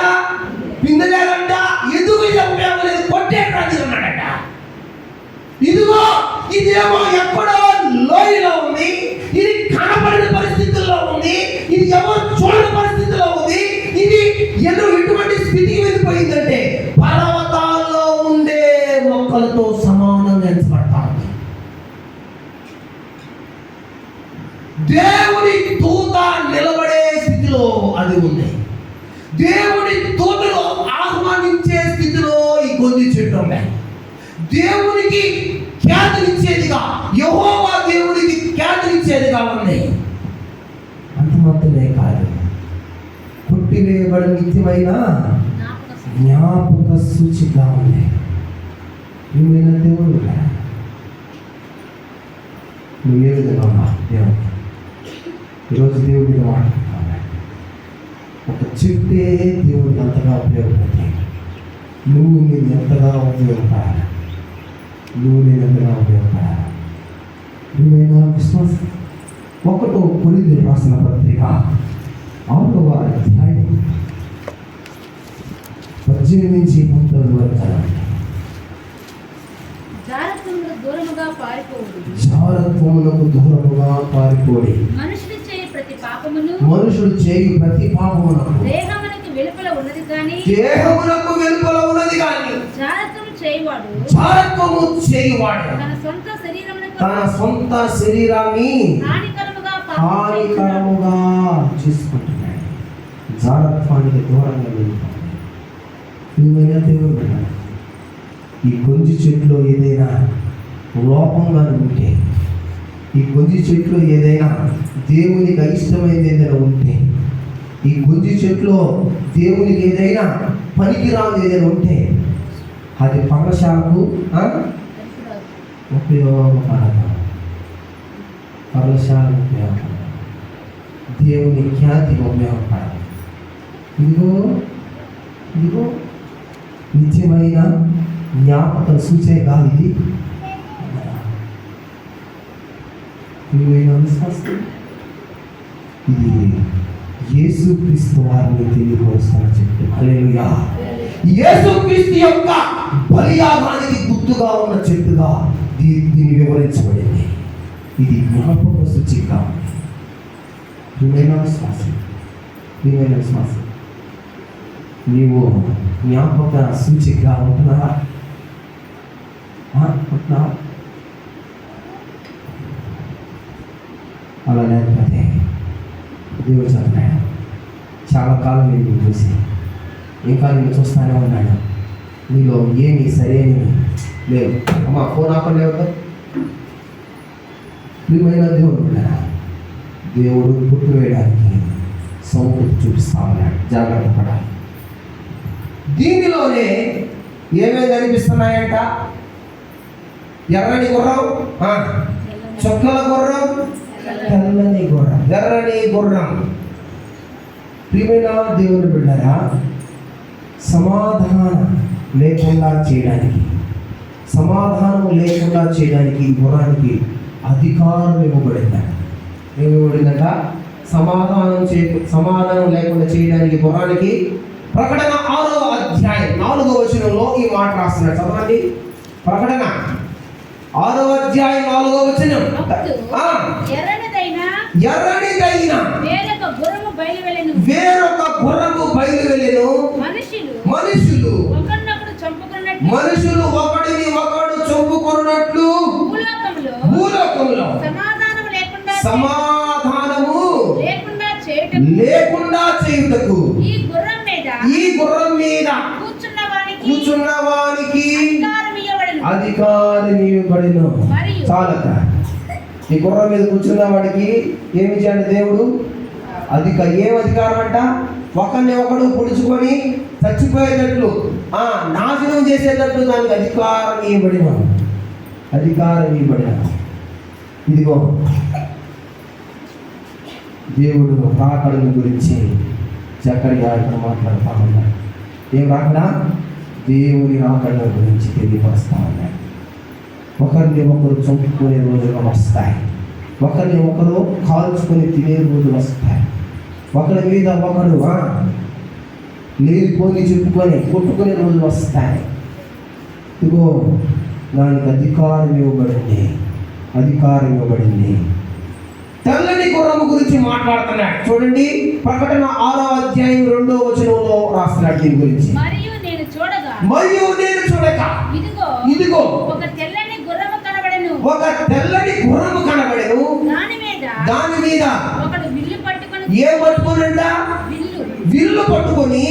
పిందె లేదంట, ఎందుకు ఇది ఉపయోగం లేదు, కొట్టే రాజు ఉన్నాడట. ఇదిగో ఇదేమో ఎక్కడో లోయలో ఉంది, ఇది కనపడిన పరిస్థితుల్లో ఉంది, ఇది ఎవరు చూడని పరిస్థితుల్లో ఉంది. ఇది ఎటువంటి స్థితికి వెళ్ళిపోయిందంటే పర్వతాల్లో ఉండే మొక్కలతో సమానంగా ఎంచబడతా ఉంది. దేవుని దూత నిలబడే స్థితిలో అది ఉంది. దేవుని దూతను ఆహ్వానించే స్థితిలో ఈ గొంతు చెట్టు ఉన్నాయి. దేవునికి ఖ్యాతినిచ్చేదిగా, యెహోవా దేవునికి ఖ్యాతినిచ్చేదిగా ఉంది. అంత మాత్రమే కాదు, కొట్టివేయబడిన నిత్యమైన జ్ఞాపక సూచిగా ఉంది. నువ్వైనా దేవుడు నువ్వు ఏ విధంగా ఉన్నావు దేవుడు? ఈరోజు దేవుడిని మాట్లాడుతున్నావు. ఒక చెట్టే దేవుడికి అంతగా ఉపయోగపడుతుంది. నువ్వు నేను ఎంతగా ఉపయోగపడాలి, నువ్వు నేను ఎంతగా ఉపయోగపడాలి. నువ్వైనా విశ్వాసం. 1 కొరింథీయులకు రాసిన పత్రిక 6వ అధ్యాయం 18 నుంచి 19 వరకు చదవండి. జారత్వమునకు దూరముగా పారిపోడి మనుషుడు చేయు ప్రతి పాపమును దేహమునకు వెలుపల ఉన్నది కానీ జారత్వము చేయువాడు తన సొంత శరీరాన్ని హానికరముగా చేసుకుంటున్నాడు. జారత్వానికి దూరంగా వెళ్తాడు. నువ్వైనా దేవుడు విన్నాడు. ఈ గొంజి చెట్లో ఏదైనా లోపంగా ఉంటే, ఈ గొంజి చెట్లో ఏదైనా దేవునికి అయిష్టమైనది ఏదైనా ఉంటే, ఈ గొంజి చెట్లో దేవునికి ఏదైనా పనికిరాదు ఏదైనా ఉంటే, అది పర్ణశాలకు ఉపయోగపడదు. పర్ణశాలకు ఉపయోగపడదు. దేవుని ఖ్యాతికి ఉపయోగపడదు. ఇదిగో నిత్యమైన జ్ఞాపకం సూచే కాదు ఇది. విశ్వాసం ఇది యేసుక్రీస్తు వారిని తెలియవలసిన చెట్టు. హల్లెలూయా. యేసుక్రీస్తు యొక్క బలియాగానికి గుర్తుగా ఉన్న చెట్టుగా దీన్ని వివరించబడింది. ఇది జ్ఞాపక సూచిక. విశ్వాసం నీవు జ్ఞాపక సూచికగా ఉంటున్నావా? అలా లేకపోతే దేవుడు చెప్పాడు, చాలా కాలం నేను చూసి ఇంకా నేను చూస్తానే ఉన్నాడు, నీలో ఏమి సరైనవి లేవు. అమ్మా ఫోన్ ఆపండి. ఎవరు ప్రియమైన దేవుడు ఉన్నాడా? దేవుడు పుట్టు వేయడానికి సౌకర్యం చూపిస్తా ఉన్నాడు. జాగ్రత్త పడాలి. దీనిలోనే ఏమేమి కనిపిస్తున్నాయంట? ఎర్రని గుర్రం, చుక్కల గుర్రం, తెల్లని గుర్రం, ఎర్రని గుర్రం. ప్రియమైన దేవుని బిడ్డరా, సమాధానం లేకుండా చేయడానికి ఈ గుర్రానికి అధికారం ఇవ్వబడిందట. ఏమివ్వబడిందట? సమాధానం లేకుండా చేయడానికి గుర్రానికి. ప్రకటన 6వ అధ్యాయం 4వ వచనంలో ఈ మాట రాస్తున్నాడు. చదవండి. ప్రకటన 6వ అధ్యాయం 4వ వచనం. ఎర్రనిదైన వేరొక గుర్రము బయలువెళ్ళెను. మనుషులు ఒకడిని ఒకడు చంపుకున్నట్లు భూలోకంలో సమాధానము లేకుండా చేయుటకు ఈ గుర్రం మీద కూర్చున్న వానికి అధికారం ఇవ్వబడెను. చాలక ఈ గుర్రం మీద కూర్చున్న వాడికి ఏమి చేయండి దేవుడు? ఏం అధికారం అంట? ఒకరిని ఒకడు పొడుచుకొని చచ్చిపోయేటట్లు, నాశనం చేసేటట్లు దానికి అధికారం ఇవ్వబడిన. ఇదిగో దేవుడు రాకడను గురించి జకర్యా ఇక్కడ మాట్లాడుతూ ఉన్నాడు. ఏం రాకడా? దేవుని రాకడ గురించి తెలియపరుస్తూ ఉన్నాడు. ఒకరిని ఒకరు చంపుకునే రోజులు వస్తాయి. ఒకరిని ఒకరు కాల్చుకొని తినే రోజులు వస్తాయి. ఒకరి మీద ఒకరు లేనిపోని చెప్పుకొని కొట్టుకునే రోజులు వస్తాయి. ఇదిగో దానికి అధికారం ఇవ్వబడింది. తెల్లని గుర్రము గురించి మాట్లాడుతున్నాడు. చూడండి, ప్రకటన 6వ అధ్యాయం 2వ వచనంలో రాస్తున్నాడు దీని గురించి. మరియు నేను చూడగా ఇదిగో ఒక తెల్లని గుర్రము కనబడెను. దాని మీద ఒకడు విల్లు పట్టుకొని ఏం పట్టుకోనంట? విల్లు పట్టుకొని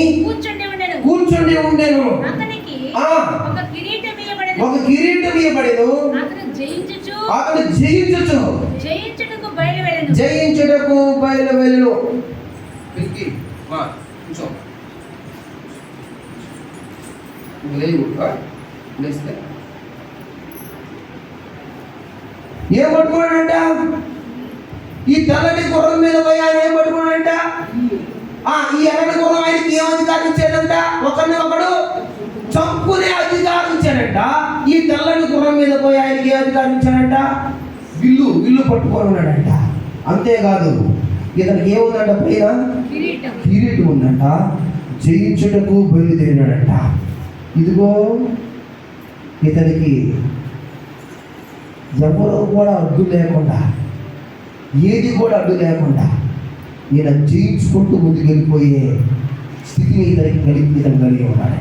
కూర్చుండి ఉండెను. అతనికి ఒక కిరీటం ఇవ్వబడెను. అతడు జయించుటకు బయలువెళ్ళెను. లేవు లేస్తే ఏం పట్టుకున్నాడంట? ఈ తెల్లని గుర్రం మీద పోయి ఆయన ఏం పట్టుకున్నాడంట? ఈ ఎర్రని గుర్రం ఆయనకి ఏం అధికారం ఇచ్చాడంట? ఒకరిని ఒకడు చంపునే అధికారం ఇచ్చాడంట. ఈ తెల్లని గుర్రం మీద పోయి ఆయనకి ఏ అధికారం ఇచ్చాడంట? విల్లు పట్టుకొని ఉన్నాడంట. అంతేకాదు ఇతనికి ఏముందంట? పైన కిరీటం ఉందంట. జయించుటకు బయలుదేరినాడంట. ఇదిగో ఇతనికి ఎవరు కూడా అడ్డు లేకుండా, ఏది కూడా అడ్డు లేకుండా ఈయన జయించుకుంటూ ముందుకు వెళ్ళిపోయే స్థితిని ఇతను కలిగి ఉన్నాడు.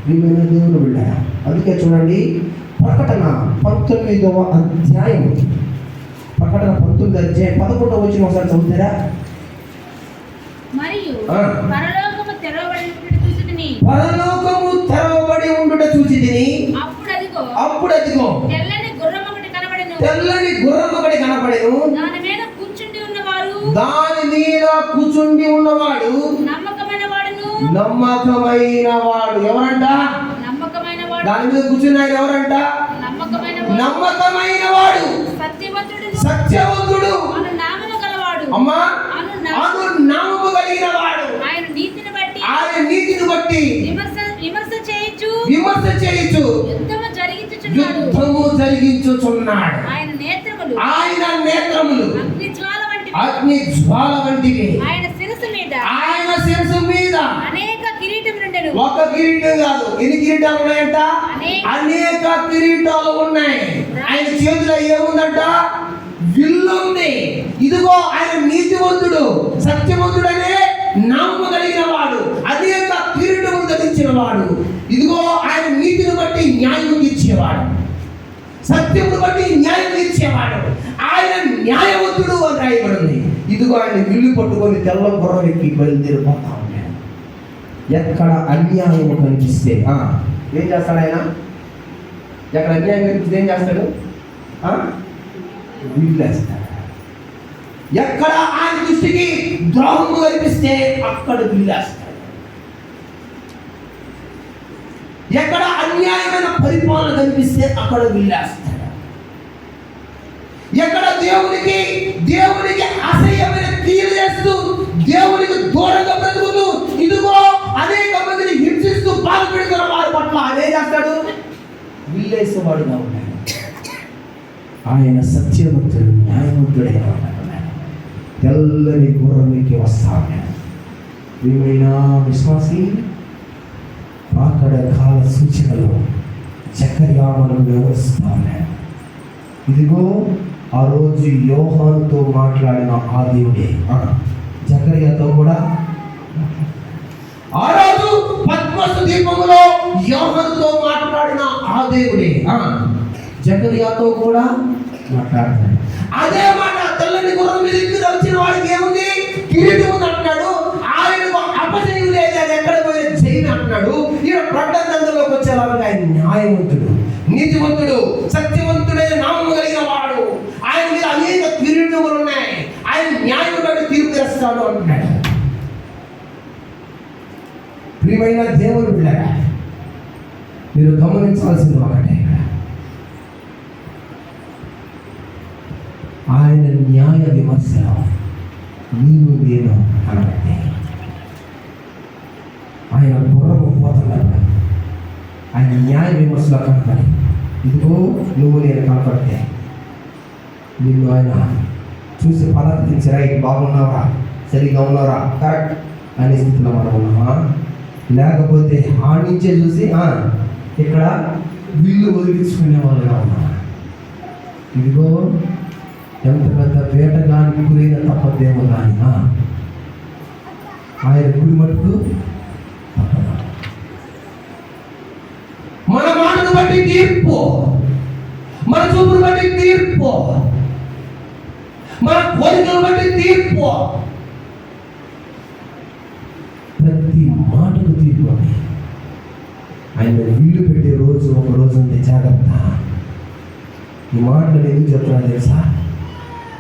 ప్రియమైన దేవుని బిడ్డలారా, అందుకే చూడండి ప్రకటన 19వ అధ్యాయం, ప్రకటన 19వ అధ్యాయం 11వ వచనం ఒకసారి చదువుతారా? మరియు పరలోకము తెరవబడి ఉండుట చూచితిని. అప్పుడు అదిగో తెల్లని గుర్రం ఒకటి కనబడెను. దాని మీద కూర్చుండి ఉన్నవాడు నమ్మకమైన వాడు. ఎవరంట? దాని మీద కూర్చున్న ఆయన ఎవరంట? నమ్మకమైన వాడు, సత్యవంతుడు, అమ్మా అను నామము కలిగిన వాడు. ఆయన నీతిని బట్టి విమర్శ చేయించు యుద్ధము జరిగించుచున్నాడు. ఆయన నేత్రములు అగ్ని జ్వాల వంటివి. ఆయన శిరస్సు మీద అనేక కిరీటములు ఉండెను. ఒక కిరీటం కాదు, ఎన్ని కిరీటాలు ఉన్నాయంట? అనేక కిరీటాలు ఉన్నాయి. ఆయన చేతిలో ఏముందంట? విల్లు ఉంది. ఇదిగో ఆయన నీతివంతుడు, సత్యవంతుడనే నామము కలిగిన వాడు, అనేక కిరీటము ధరించిన వాడు. ఇదిగో ఆయన నీతిని బట్టి న్యాయం తీర్చేవాడు, సత్యమును బట్టి న్యాయం తీర్చేవాడు. ఆయన న్యాయవంతుడు అని రాయబడింది. ఇదిగో ఆయన విల్లు పట్టుకొని తెల్ల గుర్రం ఎక్కి బయలుదేరిపోతా ఉన్నాడు. ఎక్కడ అన్యాయం కనిపిస్తే ఏం చేస్తాడు ఆయన? ఎక్కడ అన్యాయం కనిపిస్తే ఏం చేస్తాడు? విల్లేస్తాడు. ఎక్కడ ఆయన దృష్టికి ద్రోహము కనిపిస్తే అక్కడ విల్లేస్తాడు. ఎక్కడ అన్యాయమైన పరిపాలన కనిపిస్తే అక్కడ విల్లేస్తాడు. ఎక్కడ దేవునికి అసహ్యమైన క్రియలు చేస్తూ, దేవునికి దూరంగా బ్రతుకుతూ, ఇదిగో అనేక మందిని హింసిస్తూ బాధపెడుతున్న వారి పట్ల అదే చేస్తాడు, విల్లేసేవాడుగా ఉన్నాడు. ఆయన సత్యవంతుడు, న్యాయవంతుడైన ఉన్నాడు. తెల్లని గుర్రంకి వస్తాడు. ఏమైనా విశ్వాసి అక్కడ కాల సూచనలు జకర్యా మనం వివరిస్తా ఉన్నాడు. ఇదిగో ఆ రోజు యోహానుతో మాట్లాడిన ఆ దేవుడే జకర్యాతో కూడా, ఆ రోజు పద్మసు దీపములో యోహానుతో మాట్లాడిన ఆ దేవుడే జకర్యాతో కూడా మాట్లాడుతున్నాడు. అదే మాట తెల్లని గుర్రం మీద వచ్చిన వాడికి ఏముంది? కిరీటం ఉంది అంటున్నాడు. ఆయనకు అపజయం లేదు, అది ఎక్కడ పోయిన జైలు అంటున్నాడు. ఈయన ప్రకటనలోకి వచ్చేలాగా ఆయన న్యాయవంతుడు, నీతివంతుడు, సత్యవంతుడైన నామము కలిగిన వాడు. ఆయన మీద అనేక కిరీటములు ఉన్నాయి. ఆయన న్యాయం బట్టి తీర్పు చేస్తాడు అంటున్నాడు. ప్రియమైన దేవుని బిడ్డలారా, మీరు గమనించాల్సింది ఒకటే, ఆయన న్యాయ విమర్శలో నేను కనబడితే, ఆయన గుర్రము పోతున్నాడు, ఆయన న్యాయ విమర్శలో కనబడి, ఇదిగో నువ్వు నేను కనపడితే నిన్ను ఆయన చూసి పలకరించరా, ఇది బాగున్నావా, సరిగా ఉన్నారా, కరెక్ట్ అనే స్థితిలో మనం ఉన్నామా? లేకపోతే ఆడించే చూసి ఇక్కడ విల్లు వదిలించుకునే వాళ్ళుగా ఉన్నామా? ఇదిగో ఎంత పెద్ద వేటగానికి గురైన తప్పదేమో కానీ ఆయన గుడి మటుకు మన మాటను బట్టి తీర్పు, మన చూపును బట్టి తీర్పు, మన కోరికను బట్టి తీర్పు, ప్రతి మాటకు తీర్పు. ఆయన వీలు పెట్టే రోజు ఒక రోజు ఉంది, జాగ్రత్త. ఈ మాటలు ఎందుకు చెప్తున్నా తెలుసా?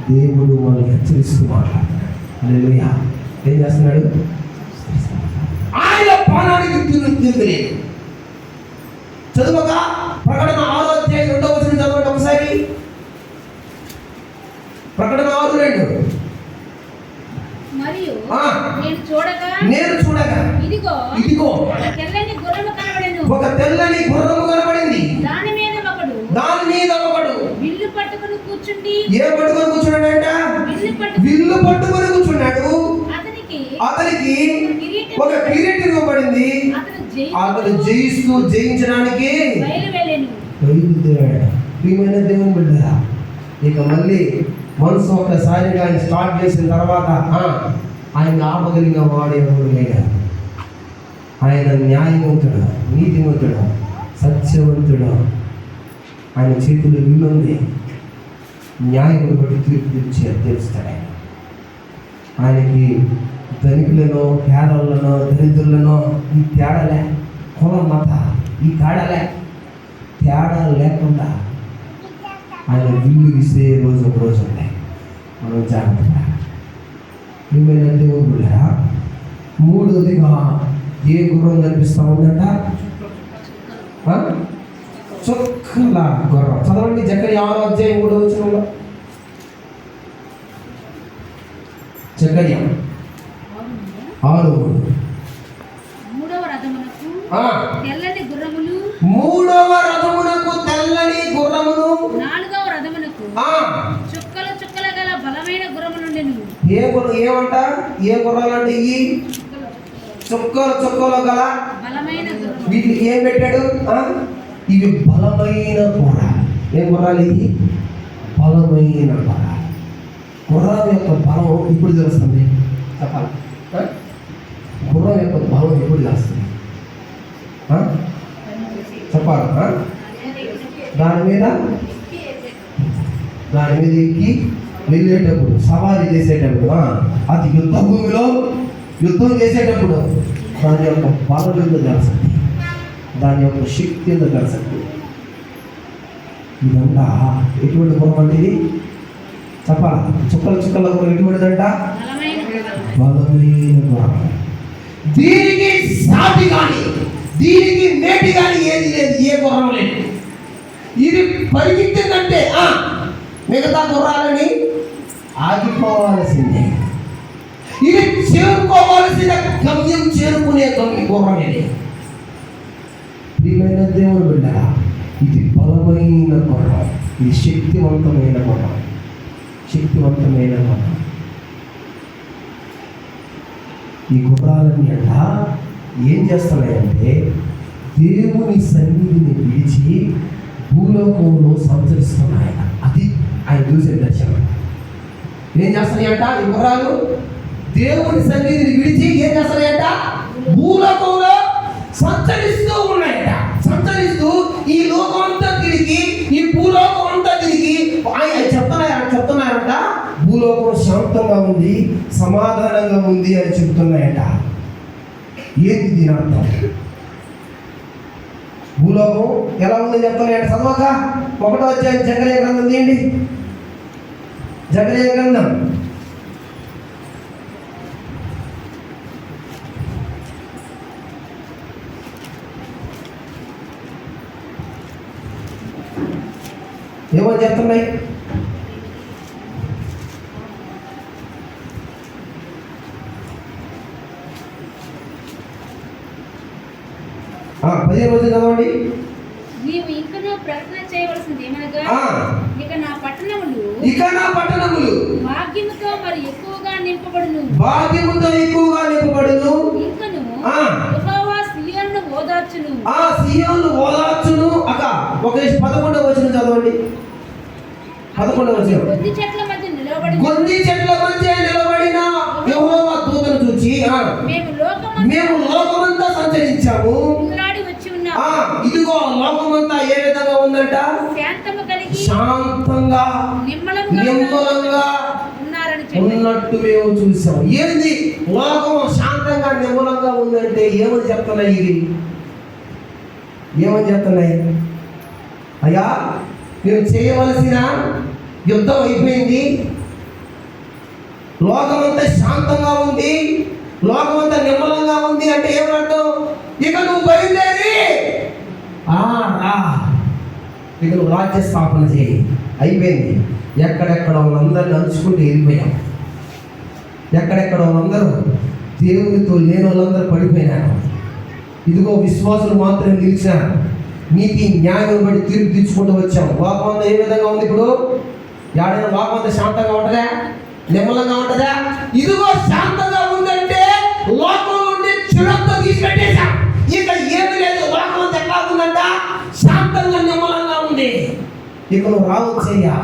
దేవుడు మనల్ని హెచ్చరిస్తూ మాట్లాడుతున్నాడు. హల్లెలూయా. ఏం చేస్తున్నాడు? ఆయన ప్రాణానికి తిరుగులేదు. చదువుక ప్రకటన 6వ అధ్యాయం 2వ వచనం చదవండి ఒకసారి. ప్రకటన 6:2. మరియు ఆ. నేను చూడగా ఇదిగో ఒక తెల్లని గుర్రము కనబడెను. ఒక తెల్లని గుర్రము కనబడింది. దాని మీద ఒకడు విల్లు పట్టుకొని కూర్చుండి. ఏ పట్టుకొని కూర్చున్నాడంట? విల్లు పట్టుకొని కూర్చున్నాడు. అతనికి ఒక కిరీటం ఇవ్వబడింది. అతను జయించడానికి బయలుదేరాడు. ప్రియమైన దేవుని బిడ్డలారా, ఇక మళ్ళీ మనసు ఒకసారిగా ఆయన స్టార్ట్ చేసిన తర్వాత ఆయన ఆపగలిగిన వాడు ఎవరు లేడు. ఆయన న్యాయవంతుడు, నీతివంతుడు, సత్యవంతుడు. ఆయన చేతిలో విల్లుంది. న్యాయమును బట్టి తీర్పు తీరుస్తాడు. ఆయనకి ధనికులను, పేదలను, దరిద్రులను ఈ తేడాలే, కులం మత ఈ తేడా లేకుండా ఆయన విల్లు విసే రోజు ఒక రోజు ఉంటాయి. మనం జాగ్రత్తగా ఏమైనా దేవుడుగా. మూడోదిగా ఏ గుర్రం కనిపిస్తూ ఉందంట? చుక్కల గుర్రం. చదవండి జకర్యా 6వ అధ్యాయం 3వ వచనంలో. జకర్యా 6:3. మూడవ రథమునకు తెల్లని గుర్రములు, నాలుగవ రథమునకు చుక్కల గల బలమైన గుర్రములుండెను. ఏమంట? ఏ గుర్రాలంటే ఈ చుక్కలు గల బలమైన గుర్రములు. వీటికి ఏం పెట్టాడు? ఇవి బలమైన గుర్రాలు. ఏం గుర్రాలు ఇవి? బలమైన గుర్రాలు. గుర్రం యొక్క బలం ఇప్పుడు తెలుస్తుంది. చెప్పాలి, గుర్రం యొక్క బలం ఎప్పుడు తెలుస్తుంది? చెప్పాలి. దాని మీద ఎక్కి వెళ్ళేటప్పుడు, సవారీ చేసేటప్పుడు, అది యుద్ధ భూమిలో యుద్ధం చేసేటప్పుడు దాని యొక్క బలం ఎందుకు తెలుస్తుంది, దాని యొక్క శక్తి ఎందుకు తెలుస్తుంది. ఇదంతా ఎటువంటి గుర్రం అంటే ఇది? చెప్పాలి. చుక్కల గుర్రం ఎటువంటిదంట? బలమైన గుర్రం. దీనికి సాటి కానీ, దీనికి మేటి కానీ ఏది లేదు. ఏ గుర్రం లేదు. ఇది పరిగెత్తిందంటే మిగతా గుర్రాలని ఆగిపోవాల్సిందే. ఇది చేరుకోవాల్సిన గమ్యం చేరుకునే గుర్రం ఇది. ప్రియమైన దేవుని బిడ్డ, ఇది బలమైన గుర్రం. ఇది శక్తివంతమైన గుర్రం. ఈ గుర్రాలన్నీ అంట ఏం చేస్తున్నాయంటే దేవుని సన్నిధిని విడిచి భూలోకంలో సంచరిస్తున్నాయట. అది ఆయన చూసే దర్శనం. ఏం చేస్తున్నాయంట ఈ గుర్రాలు? దేవుని సన్నిధిని విడిచి ఏం చేస్తున్నాయంట? భూలోకంలో సంచరిస్తూ ఉన్నాయట. సంచరిస్తూ ఈ లోకం అంతా తిరిగి, ఈ భూలోకం అంతా తిరిగి ఆయన చెప్తున్నాయంట భూలోకం శాంతంగా ఉంది, సమాధానంగా ఉంది అని చెప్తున్నాయట. ఏంటి దీని అర్థం? భూలోకం ఎలా ఉందని చెప్తున్నాయట. చదవక 1వ అధ్యాయం జకర్యా గ్రంథం తీయండి. జకర్యా గ్రంథం ఏమని చెప్తున్నాయి? పది రోజులు చదవండి. నీవు ఇంకనూ ప్రకటన చేయవలసింది ఏమనగా, ఇక నా పట్టణములు భాగ్యముతో మరి ఎక్కువగా నింపబడును. ఇంకను యెహోవా సియోనును ఓదార్చును. అక్క 11వ వచనం చదవండి. 11వ వచనం. గొంది చెట్ల మధ్య నిలబడిన యెహోవా దూతను చూచి మేము లోకమంతా సంచరించాము. ఇదిగో లోకమంతా ఏ విధంగా ఉందంట? శాంతంగా నిమ్మలంగా ఉన్నట్టు మేము చూసాం. ఏంది లోకం శాంతంగా నిమ్మలంగా ఉందంటే ఏమని చెప్తున్నాయి? ఇది ఏమని చెప్తున్నాయి? అయ్యా, నేను చేయవలసిన యుద్ధం అయిపోయింది, లోకమంతా శాంతంగా ఉంది, లోకమంతా నిమ్మలంగా ఉంది అంటే ఏమన్నట్టు? ఇక నువ్వు బయలుదేరి రా ఇక నువ్వు రాజ్య స్థాపన చేయి. అయిపోయింది. ఎక్కడెక్కడ వాళ్ళందరినీ అరుచుకుంటూ వెళ్ళిపోయాం. ఎక్కడెక్కడ వాళ్ళందరూ దేవునితో లేని వాళ్ళందరూ పడిపోయినారు. ఇదిగో విశ్వాసులు మాత్రమే నిలిచినారు. నీతి న్యాయం బట్టి తీర్పు తీర్చుకుంటూ వచ్చాం. వాకమంత ఏ విధంగా ఉంది? ఇప్పుడు ఏడైనా వాకమంత శాంతంగా ఉంటుందా? నిమ్మలంగా ఉంటుందా? ఇదిగో శాంతంగా ఉందంటే లోకం నుండి చెడంతా తీసిపెట్టేశాం. ఇక ఏమి లేదు. వాకమంత ఎట్లా ఉందంట? శాంతంగా నిమ్మలంగా ఉంది. ఇక నువ్వు రావచ్చయ్యా,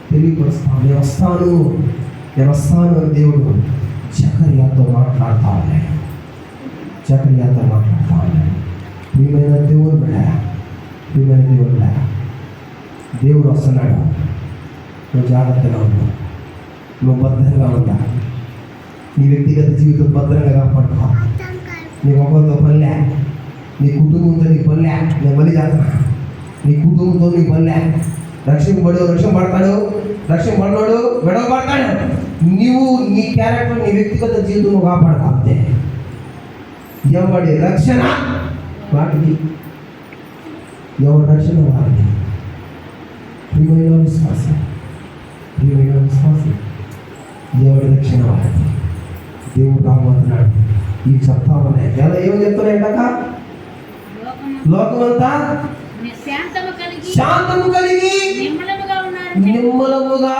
తెలియపరుస్తాను. నేను వస్తాను అని దేవుడు జకర్యాతో మాట్లాడుతా ఉన్నాడు. ప్రియమైన దేవుడు బిడ్డ, దేవుడు వస్తున్నాడు. నువ్వు జాగ్రత్తగా ఉండు. నువ్వు భద్రంగా ఉందా? నీ వ్యక్తిగత జీవితం భద్రంగా కాపాడుకో. నీ మొక్కలతో పనిలే, నీ కుటుంబంతో నీ పనిలే. నేను మళ్ళీ చేస్తున్నా, నీ కుటుంబంతో నీ పనిలే. రక్షణ పడతాడు, రక్షణ పడినోడు విడవ పడతాడు. నీవు నీ క్యారెక్టర్, నీ వ్యక్తిగత జీవితం నువ్వు కాపాడుకోతే. ఎవడి రక్షణ వాటికి, ఎవరి రక్షణ వాటికి. ప్రియమైన విశ్వాసం, దేవుడి రక్షణ వాటికి. దేవుడు రాబోతున్నాడు. ఇవి చెప్తా ఉన్నాయి. ఎలా ఏమని చెప్తున్నాయంటాక? లోకమంతా శాంతము కలిగి నిమ్మలముగా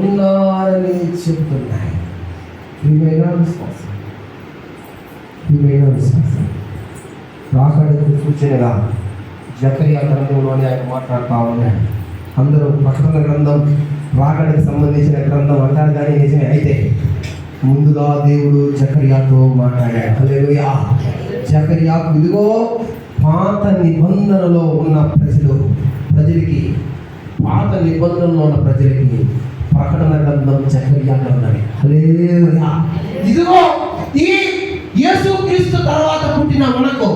ఉన్నారని చెప్తున్నాయి. ప్రియమైన విశ్వాసం, రాకడకు సూచనగా జకర్యా గ్రంథంలోనే ఆయన మాట్లాడుతూ ఉన్నాడు. అందరూ ప్రకటన గ్రంథం రాకడకు సంబంధించిన గ్రంథం అంటారు, కానీ నిజమే. అయితే ముందుగా దేవుడు జకర్యాతో మాట్లాడాడు. హల్లెలూయా. జకర్యాకు ఇదిగో పాత నిబంధనలో ఉన్న ప్రజలకి పాత నిబంధనలో ఉన్న ప్రజలకి ప్రకటన గ్రంథం జకర్యా గ్రంథమే. హల్లెలూయా. ఇదిగో ఈ యేసుక్రీస్తు తర్వాత పుట్టిన మనకు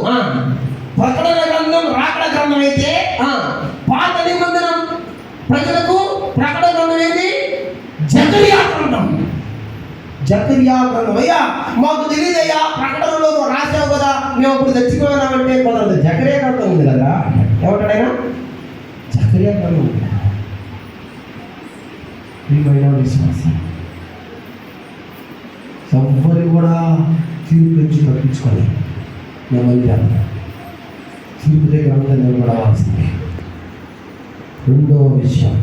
ప్రకటన గ్రంథం రాకడ గ్రంథం అయితే, పాత నిబంధన ప్రజలకు ప్రకటన గ్రంథం ఏంటి? జకర్యా గ్రంథం. అయ్యా మాకు తెలియదయ్యా, ప్రకటనలో రాసావు కదా, మేము అప్పుడు చచ్చిపోయినామంటే కుదరదు. జకర్యా గ్రంథం ఉంది కదా. ఏమంటాడైనా? జకర్యా గ్రంథం ఉంది. విశ్వాసం ఎవ్వరు కూడా తీర్పు నుంచి తప్పించుకొని నెమ్మది తీర్పు దగ్గర అంతా నిలబడవలసిందే. రెండవ విషయం,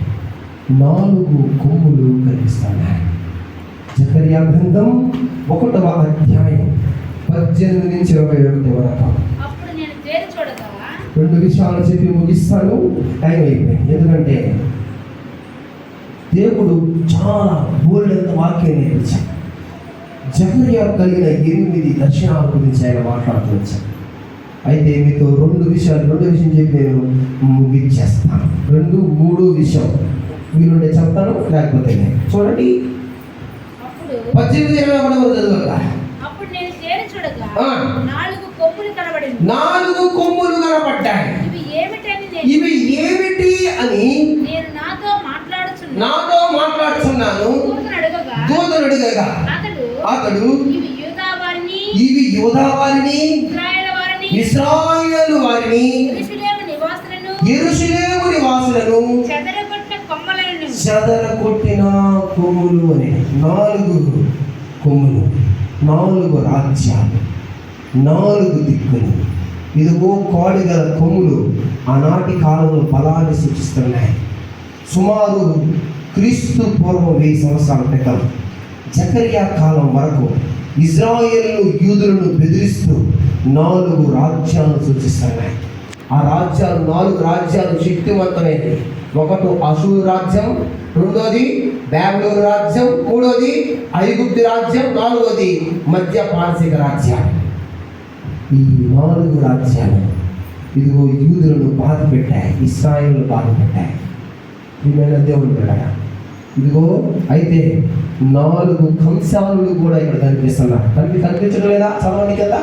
4 కొమ్ములు కనిపిస్తున్నాయి. జకర్యా గ్రంథం 1వ అధ్యాయం 18 నుంచి 21 వరకు. 2 విషయాలు చెప్పి ముగిస్తాను. టైం అయిపోయింది. ఎందుకంటే దేవుడు చాలా బోల్డెంత వాక్యం నేర్పించాడు. జకర్యా కలిగిన 8 దర్శనాల గురించి ఆయన మాట్లాడుతూ వచ్చాను. అయితే మీతో 2 విషయం చెప్పి నేను ముగిచ్చేస్తాను. 2, 3 విషయం వీలుంటే చెప్తాను, లేకపోతే చూడండి. 18-21 చదువుగా. 4 కొమ్ములు కనబడ్డాయి. ఇవి ఏమిటి అని నాతో మాట్లాడుచున్నాను దూతను అడగగా అతడు ఇవి యూదా వారిని, ఇశ్రాయేలు వారిని, యెరూషలేము నివాసులను చెదరగొట్టిన కొమ్ములు అని. 4 కొమ్ములు, 4 రాజ్యాలు, 4 దిక్కులు. ఇదిగో కోడిగల కొమ్ములు ఆనాటి కాలంలో బలాన్ని సూచిస్తున్నాయి. సుమారు క్రీస్తు పూర్వం 1000 సంవత్సరాల క్రితం జకర్యా కాలం వరకు ఇజ్రాయేలు యూదులను బెదిరిస్తూ 4 రాజ్యాలను సూచిస్తున్నాయి. ఆ రాజ్యాలు 4 రాజ్యాలు శక్తివంతమైనవి. 1 అషూరు రాజ్యం, 2ది బాబిలోను రాజ్యం, 3ది ఐగుప్తు రాజ్యం, 4ది మధ్య పారసీక రాజ్యాలు. ఈ 4 రాజ్యాలు ఇదిగో యూదులను బాధ పెట్టాయి, ఇశ్రాయేలును బాధ పెట్టాయి. ప్రియమైన దేవుని బిడ్డలారా, ఇదిగో అయితే 4 కంసాలు కూడా ఇక్కడ కనిపిస్తున్నారు. కనిపించడం లేదా? చదవండి కదా.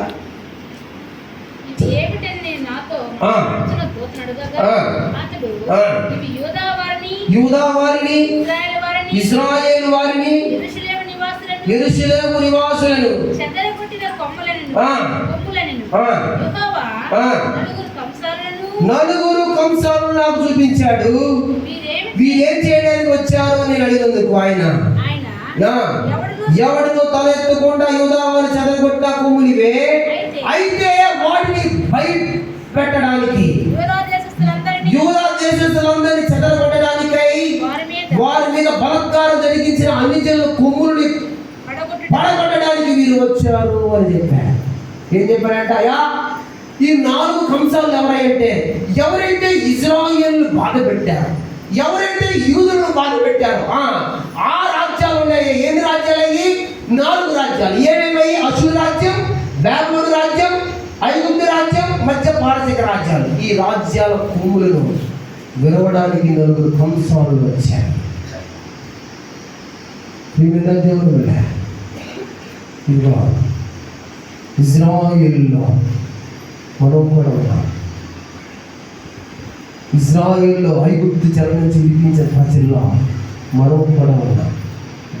యూదా వారిని, ఇశ్రాయేలు వారిని, యెరూషలేము నివాసులను నలుగురు కంసాలను నాకు చూపించాడు. వీరేం చేయడానికి వచ్చారు అని అడిగినందుకు ఆయన ఎవడును తల ఎత్తకుండా యూదావారిని చెదరగొట్టిన కొమ్ములివే, అయితే వాటిని భయపెట్టడానికి యూదా దేశస్తులందరినీ చెదరగొట్టడానికై వారి మీద బలత్కారం జరిగించిన అన్ని జనుల కొమ్ముల్ని పడగొట్టడానికి వీరు వచ్చారు అని చెప్పారు. ఏం చెప్పారంట? అయ్యా, ఈ 4 కంసాలు ఎవరైతే ఇజ్రాయేలును బాధ పెట్టారు, ఎవరైతే యూదులను బాధ పెట్టారో ఆ రాజ్యాలు ఉన్నాయి. ఎన్ని రాజ్యాలు అయ్యి? 4 రాజ్యాలు. ఏమేమయ్యి? అషూరు రాజ్యం, బబులోను రాజ్యం, ఐగుప్తు రాజ్యం, మధ్య పారసీక రాజ్యాలు. ఈ రాజ్యాల కొమ్ములను విరవడానికి 4 కంసాలు వచ్చారు. దేవుడు ఇదిగో ఇజ్రాయేల్లో మనం కూడా ఉన్నాం. ఇజ్రాయేల్లో ఐగుప్తు చెర నుంచి విడిపించిన ప్రజల్లో మనం కూడా ఉన్నాం.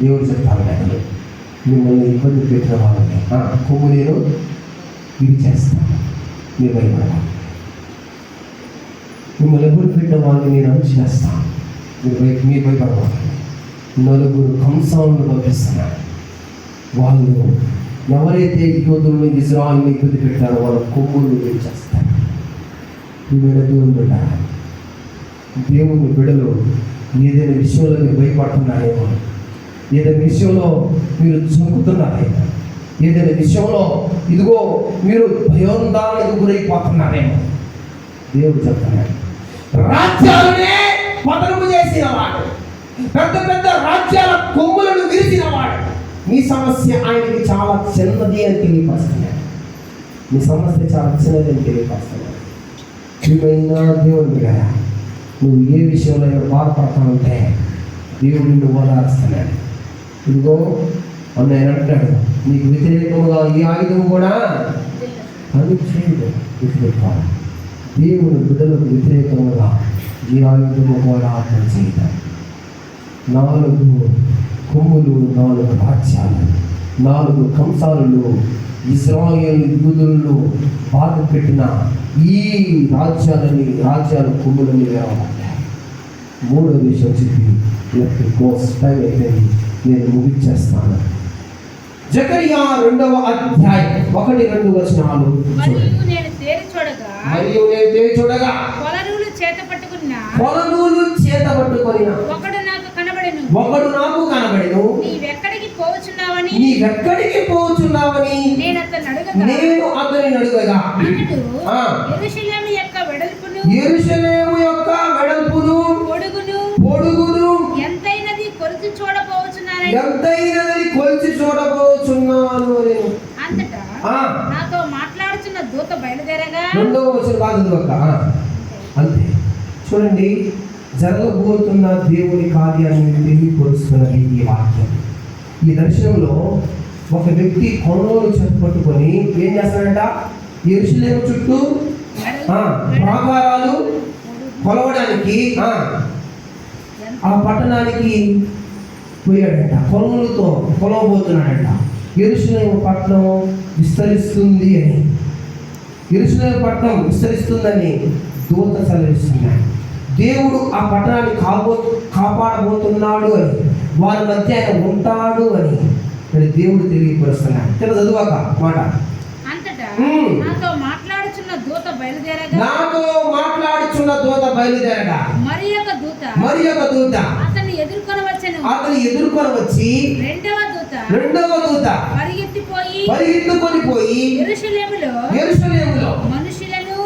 దేవుడు చెప్తాను, మిమ్మల్ని ఇబ్బంది పెట్టిన వాళ్ళని కొమ్ము నేను ఇది చేస్తాను, మీరు భయపడాలి. మిమ్మల్ని ఎప్పుడు పెట్టిన వాళ్ళని నేను అనుచేస్తాను, మీరు భయపడవాలి. 4 కంసాలను పంపిస్తున్నాడు. వాళ్ళు ఎవరైతే యోధులను ఇజ్రాయేలుని ఇబ్బంది పెట్టారో వాళ్ళ కొమ్ములను చేస్తారు. దేవుని బిడ్డలు ఏదైనా విషయంలో మీరు భయపడుతున్నారేమో, ఏదైనా విషయంలో మీరు చంపుతున్నారేమో, ఏదైనా విషయంలో ఇదిగో మీరు భయోందాలకు గురైపోతున్నారేమో, దేవుడు చెప్తున్నాడు, రాజ్యాలనే పతనము చేసిన వాడు, పెద్ద పెద్ద రాజ్యాల కొమ్ములను విరిచిన వాడు, మీ సమస్య ఆయనకి చాలా చిన్నది అని తెలియపరుస్తున్నాడు. మీ సమస్య చాలా చిన్నది అని తెలియపరుస్తున్నాడు. ఏమైనా దేవుడు కదా, నువ్వు ఏ విషయంలో బాధపడతానంటే దేవుడు నిన్ను ఓదారుస్తున్నాడు. ఇదిగో అన్నయ్య అంటాడు, నీకు వ్యతిరేకంగా ఈ ఆయుధం కూడా పని చేయదు. గుర్తుపెట్టుకోవాలి, దేవుని బిడ్డలకు వ్యతిరేకంగా ఈ ఆయుధము కూడా పని చేయదు. 4 కొమ్ములు, 4 రాజ్యాలు, 4 కంసాలు ఇజ్రాయేలు యూదులను బాధ పెట్టిన ఈ రాజ్యాల కొమ్ములని వేరవబడ్డాయి. 3వ విషయం చెప్పి టైం అయిపోయింది, నేను ముగించేస్తాను. జకరియా 2వ అధ్యాయం 1-2 వచనాలు. మరియు నేను తేరి చూడగా కొలనూలు చేత పట్టుకున్న ఒకడు నాకు కనబడెను. నీవెక్కడికి పోవచ్చున్నావని నేను అతనిని అడుగగా యెరూషలేము యొక్క వెడల్పును పొడుగును ఎంతైనది కొలిచి చూడబోచున్నాను అంతటా నాతో మాట్లాడుచున్న దూత బయలుదేరగా. 2వ వచనం అంతే. చూడండి, జరగబోతున్న దేవుని కార్యాన్ని తెలియపరుస్తున్నది ఈ వాక్యం. ఈ దర్శనంలో ఒక వ్యక్తి కొనలోను పట్టుకొని ఏం చేస్తాడంట? యెరూషలేము చుట్టూ ప్రాకారాలు కొలవడానికి ఆ పట్టణానికి పోయాడంట. కొలనులతో కొలవబోతున్నాడంట. యెరూషలేము పట్టణం విస్తరిస్తుంది అని, యెరూషలేము పట్టణం విస్తరిస్తుందని దూత సెలవిస్తున్నాడు. దేవుడు ఆ పట్టణాన్ని కాపాడబోతున్నాడు అని, వారి మధ్య ఆయన ఉంటాడు అని దేవుడు తెలియపరుస్తున్నాడు. చదువాక మాట. నాతో మాట్లాడుచున్న దూత బయలుదేరగా మరి ఒక దూత అతన్ని ఎదుర్కొని వచ్చి రెండవ దూత పరిగెత్తుకొని పోయి యెరూషలేములో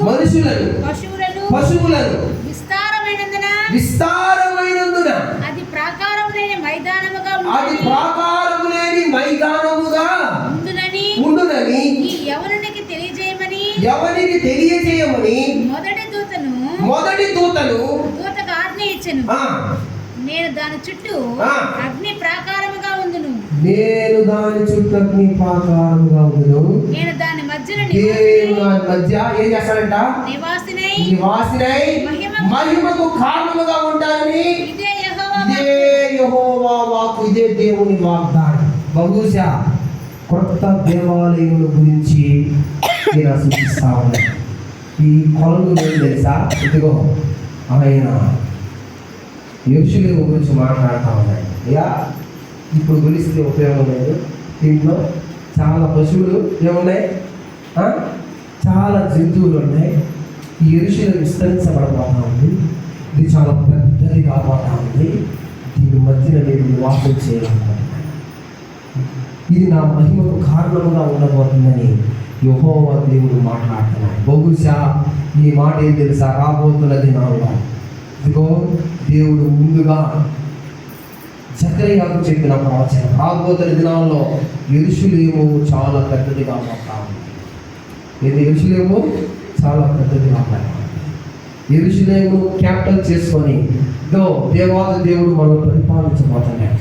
మనుషులను పశువులను విస్తారమైనందున అది ప్రాకారము లేని మైదానముగా ఉండునని ఎవరికి తెలియజేయమని మొదటి దూతను దూతకు ఆజ్ఞ ఇచ్చెను. నేను దాని చుట్టూ అగ్ని ప్రాకారముగా ఉండును. నేను దాని మధ్య ఏం చేస్తాడంట? నివాసినై మహిమకు కారణముగా ఉంటానని ఇదే యెహోవా వాక్కు, ఇదే దేవుని వాగ్దానం. బహుశా కొత్త దేవాలయముల గురించి నేను సూచిస్తా ఉన్నాను. ఈ కొలను ఏం తెలుసా, ఇదిగో ఆయన యెరూషలేము గురించి మాట్లాడుతూ ఉన్నాడు. అయ్యా ఇప్పుడు గురిస్తే ఉపయోగం లేదు, దీంట్లో చాలా పశువులు ఏమున్నాయి, చాలా జంతువులు ఉన్నాయి. ఈ యెరూషలేము విస్తరించబడబోతా ఉంది, ఇది చాలా పెద్దది కాబోతా ఉంది. దీని మధ్యన నేను నివాసం చేయాలనుకుంటున్నాను. ఇది నా మహిమకు కారణంగా ఉండబోతుందని యెహోవా దేవుడు మాట్లాడుతున్నాడు. బహుశా ఈ మాట ఏం తెలుసా, రాబోతున్న దినాల్లో ఇదిగో దేవుడు ముందుగా జకర్యాకు చెప్పిన ప్రవచనం, రాబోతున్న దినాల్లో యెరూషలేము చాలా పెద్దది కాబోతా ఉంది. ఇది యెరూషలేము చాలా పెద్దది కాబోతా ఉంది. యెరూషలేము క్యాపిటల్ చేసుకొని దేవాది దేవుడు మనం పరిపాలించబోతున్నాడు.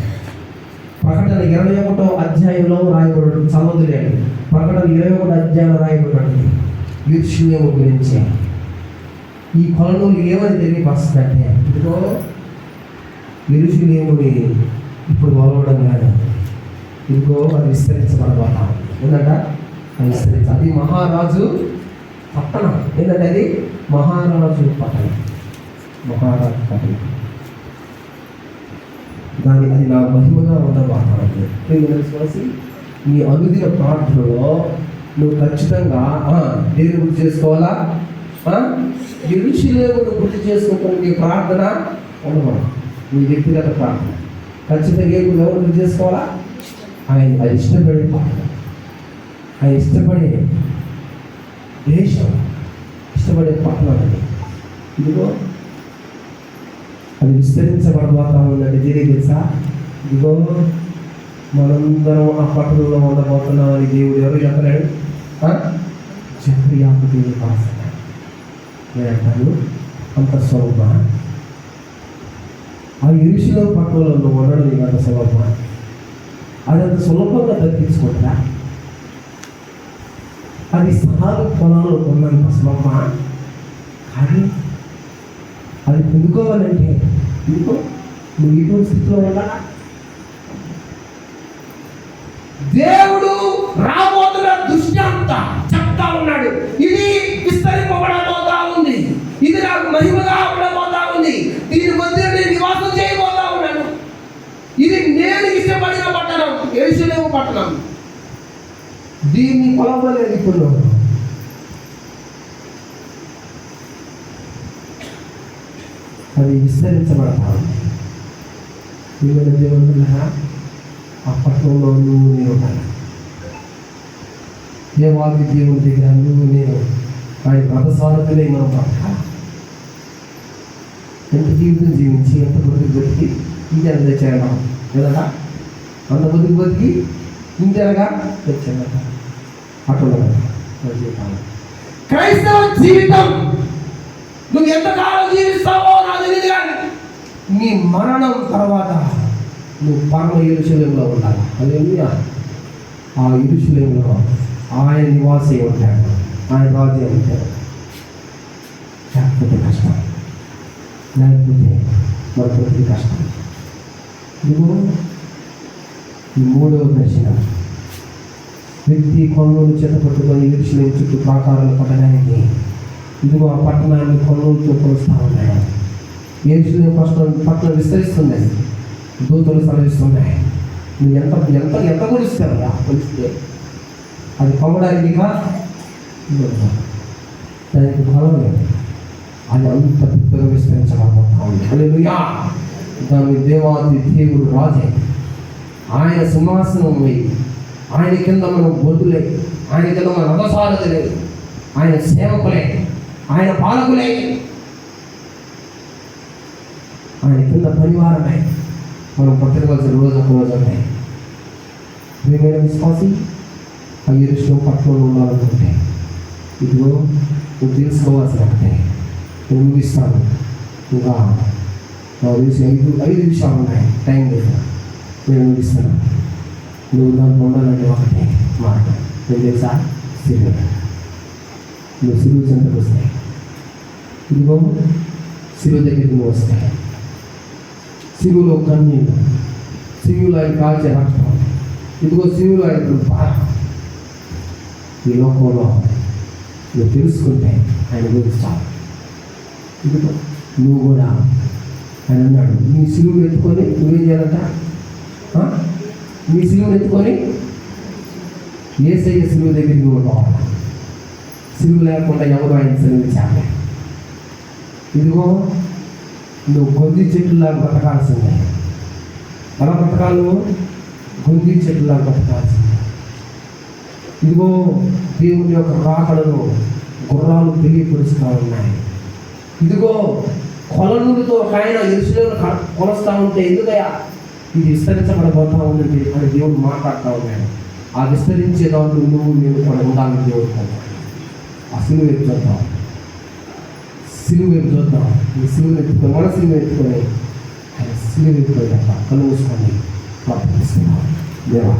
ప్రకటన 21వ అధ్యాయంలో రాయబడి చదవదులేండి. ప్రకటన 21వ అధ్యాయంలో రాయబడి యెరూషలేము గురించి ఈ కొలను ఏమని తెలియపరుస్తుందంటే, ఇదిగో యెరూషలేముని ఇప్పుడు కొలవడం కాదు, ఇదిగో అది విస్తరించబడబోతాం. ఏంటంట అది విస్తరించ, అది మహారాజు పట్టణం. ఏంటంటే అది మహారాజు పట్టణం, మహారాజు పట్టణం. దాని అది నా మహిమగా ఉండబోతాను. తెలిసి నీ అనుదిన ప్రార్థనలో నువ్వు ఖచ్చితంగా దేని గుర్తు చేసుకోవాలా, యెరూషలేమును గుర్తు చేసుకుంటున్న నీ ప్రార్థన ఉండకూడదు. నీ వ్యక్తిగత ప్రార్థన ఖచ్చితంగా ఎవరు గుర్తు చేసుకోవాలా, ఆయన అది ఇష్టపడే ప్రార్థన, ఆయన ఇష్టపడే దేశం, ఇష్టపడే పట్టణం. అది ఇదిగో అది విస్తరించబడబోతా ఉందండి. దీనికి తెలుసా, ఇదిగో మనందరం ఆ పట్టణంలో ఉండబోతున్నామని దేవుడు ఎవరు చెప్పలేడు, జకర్యాకు దేవుడు రాస్తున్నాడు. నేనంటాను అంత స్వరూప ఆ యెరూషలేము పట్టణంలో ఉండడం నీకు అంత సులభమా? అది అంత సులభంగా దక్కించుకుంటా? అది సహాలు పొలాలు ఉన్నంత సులభమా? కానీ అది పొందుకోవాలంటే ఎందుకో నువ్వు ఇటువంటి స్థితిలో ఉండాలా. దేవుడు రాబోతున్న దృష్టాంత చెప్తా ఉన్నాడు. ఇది విస్తరింపబడబోతా ఉంది, ఇది నాకు మహిమగా ఉండబోతా ఉంది, దీని మధ్య నేను నివాసం చేయబోతా ఉన్నాను. ఇది నేను ఇష్టపడిన పట్టణం, యెరూషలేము పట్టణం. దీన్ని కొలవలేదు ఇప్పుడు. అది విస్తరించబడతా ఉంది. ఏమైనా దేవుడున్నా ఆ పట్టణంలో నువ్వు నేను ఉండాలి. దేవాది దేవుని దగ్గర నువ్వు నేను ఆయన రథసారథులే మనం పట్టాలి. ఎంత జీవితం జీవించి ఎంత బతుకు బతికి ఇంకెలా తెచ్చారా కదా, అంత బతుకు బతికి ఇంకెలాగా తెచ్చారా అట్లా క్రైస్తవ జీవితం నువ్వు ఎంతకాలం జీవిస్తావో నాకు తెలియదు, కానీ నీ మరణం తర్వాత నువ్వు పరమ యెరూషలేములో ఉండాలి. హల్లెలూయా. ఆ యెరూషలేములో ఆయన నివాసి ఉంటాడు, ఆయన రాజే ఉంటాడు. లేకపోతే కష్టం, లేకపోతే మరొకటి కష్టం. ఇదిగో ఈ 3వ దర్శనం, వ్యక్తి కొనుగోలు చేత పట్టుకొని యెరూషలేము చుట్టూ ప్రాకారాలు పట్టడానికి ఇదిగో ఆ పట్టణాన్ని కొనుగోలుతో కొలుస్తూ ఉన్నాయి. యెరూషలేము పట్టణం విస్తరిస్తుంది, దూతలు సెలవిస్తున్నాయి. నువ్వు ఎంత ఎంత ఎంత కొలుస్తావు కొలిస్తే అది కొనడానికి దానికి కొనలేదు. అది అంత పెద్దగా విస్తరించబడతా ఉంది. హల్లెలూయా. దాని దేవాది దేవుడు రాజే, ఆయన సింహాసనం పోయి ఆయన కింద మనం బొడ్డులే, ఆయన కింద మన రథసారథులే, ఆయన సేవకులే, ఆయన పాలకులే, ఆయన కింద పరివారమే మనం పట్టుకోవాల్సిన రోజు ఒక రోజు ఉన్నాయి. ప్రియమైన విశ్వాసి, ఆ యెరూషలేము పట్టణంలో ఉండాలనుకుంటే ఇదిగో నువ్వు తెలుసుకోవాల్సిన ఒకటే. నేను ముగిస్తాను, ఇంకా నాకు తెలిసి 5 విషయాలు ఉన్నాయి, టైం లేదు, నేను ముగిస్తాను. నువ్వు దాంట్లో ఉండాలంటే ఒకటే మాట, నేను తెలుసా, సిలువ. నువ్వు సిలువ చెంతకు వస్తాయి, ఇదిగో సిలువ దగ్గరికి నువ్వు వస్తాయి. సిలువలో కన్నీళ్ళు, సిలువలో ఆయన కాల్చే రక్తం, ఇదిగో సిలువలో ఆయన బాధ. ఈ లోకంలో నువ్వు తెలుసుకుంటే ఆయన గురించి చాలు. ఇదిగో నువ్వు కూడా ఆయన అన్నాడు, నీ సిలువను ఎత్తుకొని నువ్వేం చేయాలంట? నీ సిలువను ఎత్తుకొని యేసయ్య సిలువ దగ్గరికి నువ్వు పోవాలి. సిలువ లేకుండా ఎవరు ఆయన సెలవించాలి. ఇదిగో నువ్వు గొంది చెట్టులాగా బ్రతకాల్సిందే. ఎలా బ్రతకాలు? గొంది చెట్టులాగా బ్రతకాల్సిందే. ఇదిగో దేవుని యొక్క రాకడలో గుర్రాలు తెలియపరుస్తూ ఉన్నాయి. ఇదిగో కొలనులతో ఒక ఆయన యెరూషలేమును కొలుస్తూ ఉంటే, ఎందుకయ్యా ఇది విస్తరించబడబోతా ఉంది అని దేవుడు మాట్లాడుతూ ఉన్నాడు. ఆ విస్తరించే దాంట్లో నువ్వు నేను కూడా ఉండాలని దేవుడు కోరుతాడు. ఆ సిలువ వైపు చూద్దాం, సిలువ వైపు చూద్దాం. ఈ సిలువను ఎత్తుకొని, మన సిలువ ఎత్తుకొని ఆయన సిలువ ఎత్తుకొని కళ్ళు మూసుకొని ప్రార్థిస్తున్నాం. దేవా